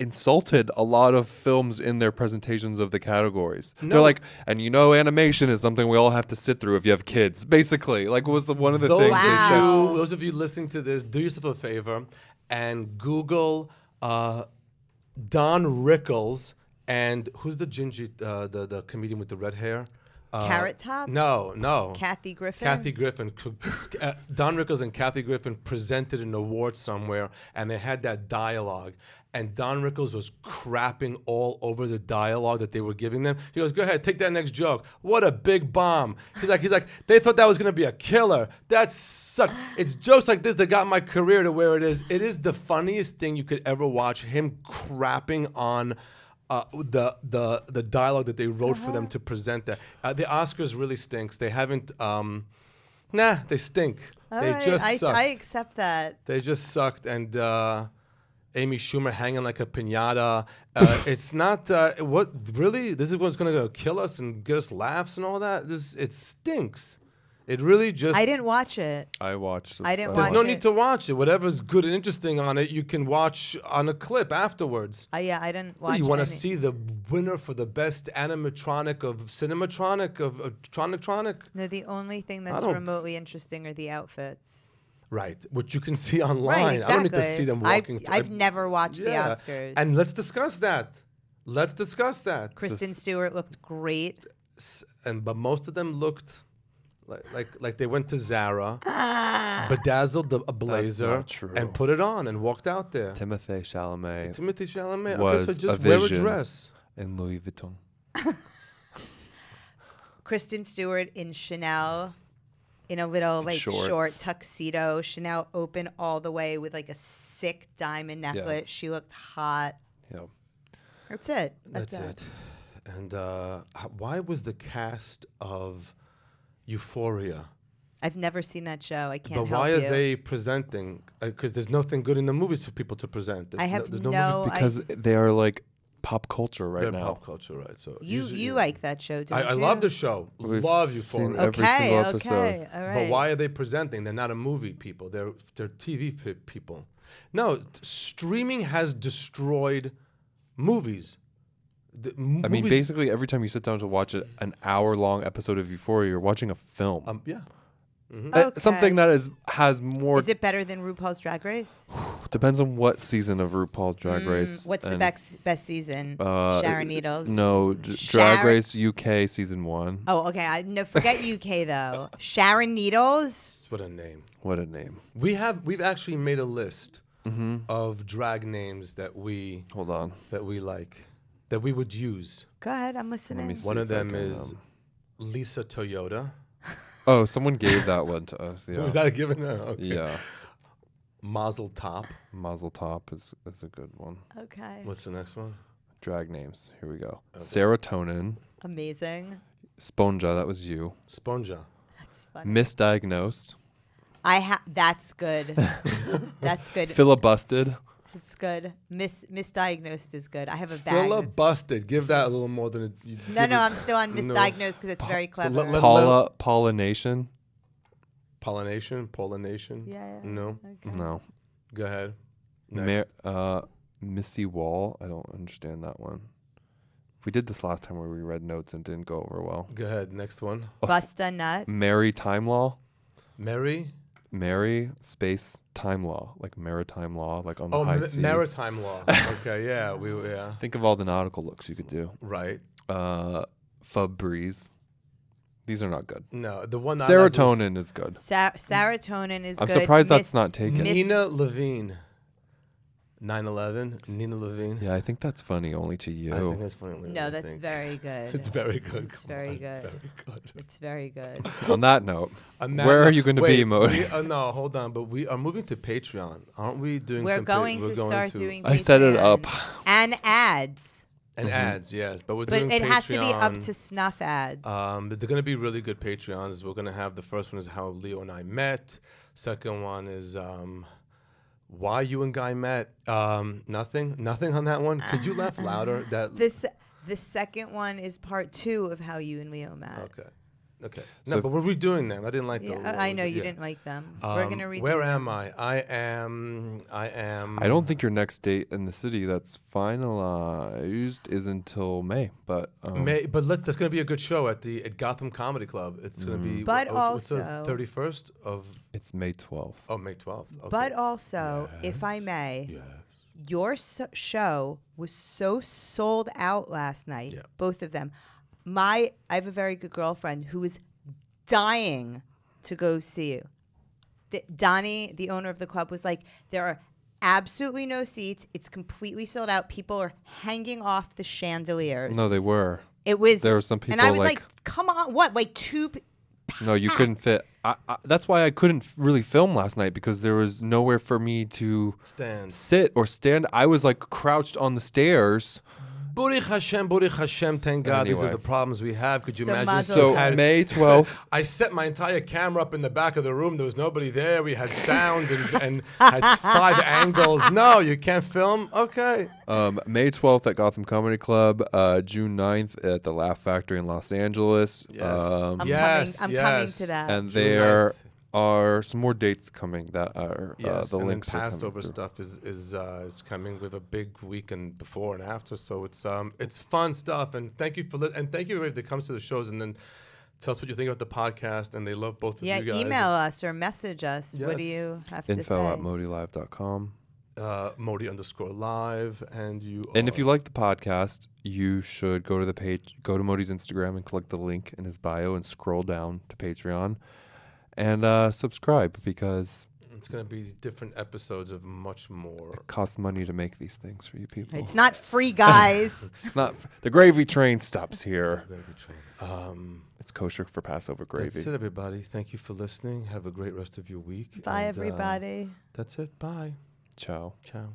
Speaker 2: insulted a lot of films in their presentations of the categories. No. They're like, and animation is something we all have to sit through if you have kids. Basically, like was one of the things.
Speaker 3: Wow.
Speaker 1: Those of you listening to this, do yourself a favor and Google Don Rickles and who's the gingy, the comedian with the red hair.
Speaker 3: Carrot Top?
Speaker 1: No.
Speaker 3: Kathy Griffin?
Speaker 1: Don Rickles and Kathy Griffin presented an award somewhere, and they had that dialogue. And Don Rickles was crapping all over the dialogue that they were giving them. He goes, go ahead, take that next joke. What a big bomb. He's like, they thought that was going to be a killer. That sucked. It's jokes like this that got my career to where it is. It is the funniest thing you could ever watch, him crapping on... the dialogue that they wrote for them to present that. The Oscars really stinks. They haven't. They stink. They just sucked.
Speaker 3: I accept that.
Speaker 1: They just sucked, and Amy Schumer hanging like a piñata. It's not what really. This is what's going to kill us and get us laughs and all that. It stinks. It really just.
Speaker 3: I didn't watch it.
Speaker 2: I watched.
Speaker 3: I didn't
Speaker 1: There's
Speaker 3: watch
Speaker 1: no
Speaker 3: it.
Speaker 1: need to watch it. Whatever's good and interesting on it, you can watch on a clip afterwards.
Speaker 3: Yeah, I didn't
Speaker 1: What,
Speaker 3: watch
Speaker 1: you
Speaker 3: it.
Speaker 1: want to see the winner for the best animatronic of cinematronic of tronic?
Speaker 3: No, the only thing that's
Speaker 1: don't-
Speaker 3: remotely interesting are the outfits.
Speaker 1: Right, which you can see online.
Speaker 3: Right, exactly.
Speaker 1: I don't need to see them walking.
Speaker 3: I've never watched the Oscars.
Speaker 1: And let's discuss that.
Speaker 3: Kristen Stewart looked great.
Speaker 1: But most of them looked like they went to Zara, bedazzled a blazer,
Speaker 2: not true.
Speaker 1: and put it on and walked out there.
Speaker 2: Timothy Chalamet
Speaker 1: Timothy Chalamet.
Speaker 2: was
Speaker 1: Okay, so just
Speaker 2: a
Speaker 1: wear a
Speaker 2: vision.
Speaker 1: dress.
Speaker 2: in Louis Vuitton.
Speaker 3: Kristen Stewart in Chanel, in a little like
Speaker 2: shorts.
Speaker 3: short tuxedo. Chanel open all the way with like a sick diamond necklace. She looked hot.
Speaker 2: Yeah.
Speaker 3: That's it.
Speaker 1: That's it. And why was the cast of Euphoria?
Speaker 3: I've never seen that show. I can't
Speaker 1: But
Speaker 3: help
Speaker 1: why
Speaker 3: you.
Speaker 1: are they presenting? Because there's nothing good in the movies for people to present.
Speaker 3: I have
Speaker 1: there's
Speaker 3: no.
Speaker 1: movie-
Speaker 2: Because they are like pop culture right
Speaker 1: they're
Speaker 2: now.
Speaker 1: pop culture, right? So
Speaker 3: You
Speaker 1: usually-
Speaker 3: like that show, don't
Speaker 1: I
Speaker 3: you?
Speaker 1: love the show.
Speaker 2: We've
Speaker 1: love
Speaker 2: seen
Speaker 1: Euphoria.
Speaker 2: every
Speaker 3: Okay,
Speaker 2: single episode.
Speaker 3: okay, all right.
Speaker 1: But why are they presenting? They're not a movie people. They're TV people. No, streaming has destroyed movies.
Speaker 2: I mean, basically, every time you sit down to watch an hour-long episode of Euphoria, you're watching a film.
Speaker 1: yeah.
Speaker 2: Something that has more.
Speaker 3: Is it better than RuPaul's Drag Race?
Speaker 2: Depends on what season of RuPaul's Drag Race.
Speaker 3: What's the
Speaker 2: and,
Speaker 3: best season? Sharon Needles.
Speaker 2: No, Drag Race UK season 1.
Speaker 3: Oh, okay. No, forget UK though. Sharon Needles.
Speaker 1: What a name.
Speaker 2: What a name.
Speaker 1: We've actually made a list of drag names that we
Speaker 2: Hold on.
Speaker 1: like, that we would use.
Speaker 3: Go ahead, I'm listening.
Speaker 2: me see.
Speaker 1: One of
Speaker 2: if I
Speaker 1: them
Speaker 2: can,
Speaker 1: is Lisa Toyota.
Speaker 2: Oh, someone gave that one to us. Yeah.
Speaker 1: Was that given? Okay.
Speaker 2: Yeah.
Speaker 1: Mazel Tov.
Speaker 2: Mazel Tov is a good one.
Speaker 3: Okay.
Speaker 1: What's the next one?
Speaker 2: Drag names. Here we go.
Speaker 1: Okay.
Speaker 2: Serotonin.
Speaker 3: Amazing.
Speaker 2: Sponja. That was you.
Speaker 1: Sponja.
Speaker 3: That's funny.
Speaker 2: Misdiagnosed.
Speaker 3: That's good. That's good.
Speaker 2: Filibusted.
Speaker 3: It's good. Misdiagnosed is good. I have a bag. that's-
Speaker 1: Filibusted. Give that a little more than it.
Speaker 3: No, I'm still on
Speaker 1: No.
Speaker 3: misdiagnosed because it's very clever.
Speaker 2: Pollination.
Speaker 1: Pollination.
Speaker 3: Yeah.
Speaker 1: No.
Speaker 3: Okay.
Speaker 2: No.
Speaker 1: Go ahead. Next.
Speaker 2: Missy Wall. I don't understand that one. We did this last time where we read notes and didn't go over well.
Speaker 1: Go ahead. Next one.
Speaker 3: Bust a nut.
Speaker 2: Mary Time Law.
Speaker 1: Mary
Speaker 2: space time law, like maritime law, like on the
Speaker 1: Oh,
Speaker 2: high seas.
Speaker 1: maritime law. Okay, yeah, yeah.
Speaker 2: Think of all the nautical looks you could do.
Speaker 1: Right.
Speaker 2: Febreze. These are not good.
Speaker 1: No, the one
Speaker 2: Serotonin is good.
Speaker 3: Serotonin is
Speaker 2: I'm
Speaker 3: good.
Speaker 2: surprised that's not taken.
Speaker 1: Nina Levine. 9/11. Nina Levine.
Speaker 2: Yeah, I think that's funny only to you.
Speaker 1: I think that's funny.
Speaker 3: No,
Speaker 1: I
Speaker 3: that's
Speaker 1: think.
Speaker 3: very good.
Speaker 1: It's very good.
Speaker 3: It's
Speaker 1: Come
Speaker 3: very
Speaker 1: on,
Speaker 3: good.
Speaker 1: Very good.
Speaker 3: It's very good.
Speaker 2: On that note,
Speaker 1: On that
Speaker 2: where are
Speaker 1: note-
Speaker 2: you going to
Speaker 1: wait,
Speaker 2: be, Modi?
Speaker 1: No, hold on. But we are moving to Patreon, aren't we? Doing.
Speaker 3: We're
Speaker 1: some
Speaker 3: going
Speaker 1: we're
Speaker 3: to start doing.
Speaker 2: I set it
Speaker 3: Patreon
Speaker 2: up.
Speaker 3: and ads,
Speaker 1: and ads, yes. But we're
Speaker 3: but
Speaker 1: doing.
Speaker 3: it has to be up
Speaker 1: Patreon.
Speaker 3: to snuff ads.
Speaker 1: But they're going to be really good Patreons. We're going to have the first one is how Leo and I met. Second one is why you and Guy met. Nothing on that one. Could you laugh louder? That
Speaker 3: The second one is part 2 of how you and Leo met.
Speaker 1: Okay.
Speaker 2: So
Speaker 1: No, but we're redoing them. I didn't like
Speaker 3: Yeah,
Speaker 1: those.
Speaker 3: I know you
Speaker 1: Yeah.
Speaker 3: didn't like them. We're gonna redo.
Speaker 1: Where
Speaker 3: them.
Speaker 1: am I? I am.
Speaker 2: I don't think your next date in the city that's finalized is until May, but
Speaker 1: But that's gonna be a good show at Gotham Comedy Club. It's gonna be.
Speaker 3: But
Speaker 1: what's the
Speaker 3: also-
Speaker 1: 31st of
Speaker 2: it's May 12th.
Speaker 1: May 12th. Okay.
Speaker 3: But also, if I may,
Speaker 1: Yes.
Speaker 3: your show was so sold out last night.
Speaker 1: Yeah.
Speaker 3: Both of them. I have a very good girlfriend who was dying to go see you. Donnie, the owner of the club, was like, there are absolutely no seats. It's completely sold out. People are hanging off the chandeliers.
Speaker 2: No, they were.
Speaker 3: It was.
Speaker 2: There were some people
Speaker 3: and I was
Speaker 2: like-
Speaker 3: like, come on, what? Like two.
Speaker 2: No, you couldn't fit. That's why I couldn't really film last night because there was nowhere for me to
Speaker 1: Stand.
Speaker 2: sit or stand. I was like crouched on the stairs
Speaker 1: Baruch Hashem, thank God. These are
Speaker 2: Anyway.
Speaker 1: the problems we have. Could you
Speaker 3: So
Speaker 1: imagine?
Speaker 3: Mazel
Speaker 2: So
Speaker 3: Had-
Speaker 2: May 12th.
Speaker 1: I set my entire camera up in the back of the room. There was nobody there. We had sound and had 5 angles. No, you can't film? Okay.
Speaker 2: May 12th at Gotham Comedy Club. June 9th at the Laugh Factory in Los Angeles.
Speaker 1: Yes.
Speaker 3: I'm
Speaker 1: Yes,
Speaker 3: coming
Speaker 1: yes.
Speaker 3: to that.
Speaker 2: And
Speaker 1: June
Speaker 2: there
Speaker 1: 9th.
Speaker 2: are some more dates coming that are
Speaker 1: Yes,
Speaker 2: the
Speaker 1: and then
Speaker 2: links are coming
Speaker 1: Passover
Speaker 2: through.
Speaker 1: stuff is coming with a big weekend before and after. So it's fun stuff. And thank you and thank you everybody that comes to the shows and then tell us what you think about the podcast. And they love both of you guys.
Speaker 3: Email us or message us. What do
Speaker 1: Yes.
Speaker 3: you have to say?
Speaker 2: info@modilive.com.
Speaker 1: Modi_live, and you.
Speaker 2: And if you like the podcast, you should go to the page, go to Modi's Instagram and click the link in his bio and scroll down to Patreon and subscribe because
Speaker 1: it's gonna be different episodes of much more.
Speaker 2: it costs money to make these things for you people.
Speaker 3: It's not free, guys.
Speaker 2: It's not the gravy train stops here.
Speaker 1: Gravy train.
Speaker 2: It's kosher for Passover gravy.
Speaker 1: That's it, everybody. Thank you for listening. Have a great rest of your week.
Speaker 3: Bye,
Speaker 1: and,
Speaker 3: everybody.
Speaker 1: That's it. Bye.
Speaker 2: Ciao.
Speaker 1: Ciao.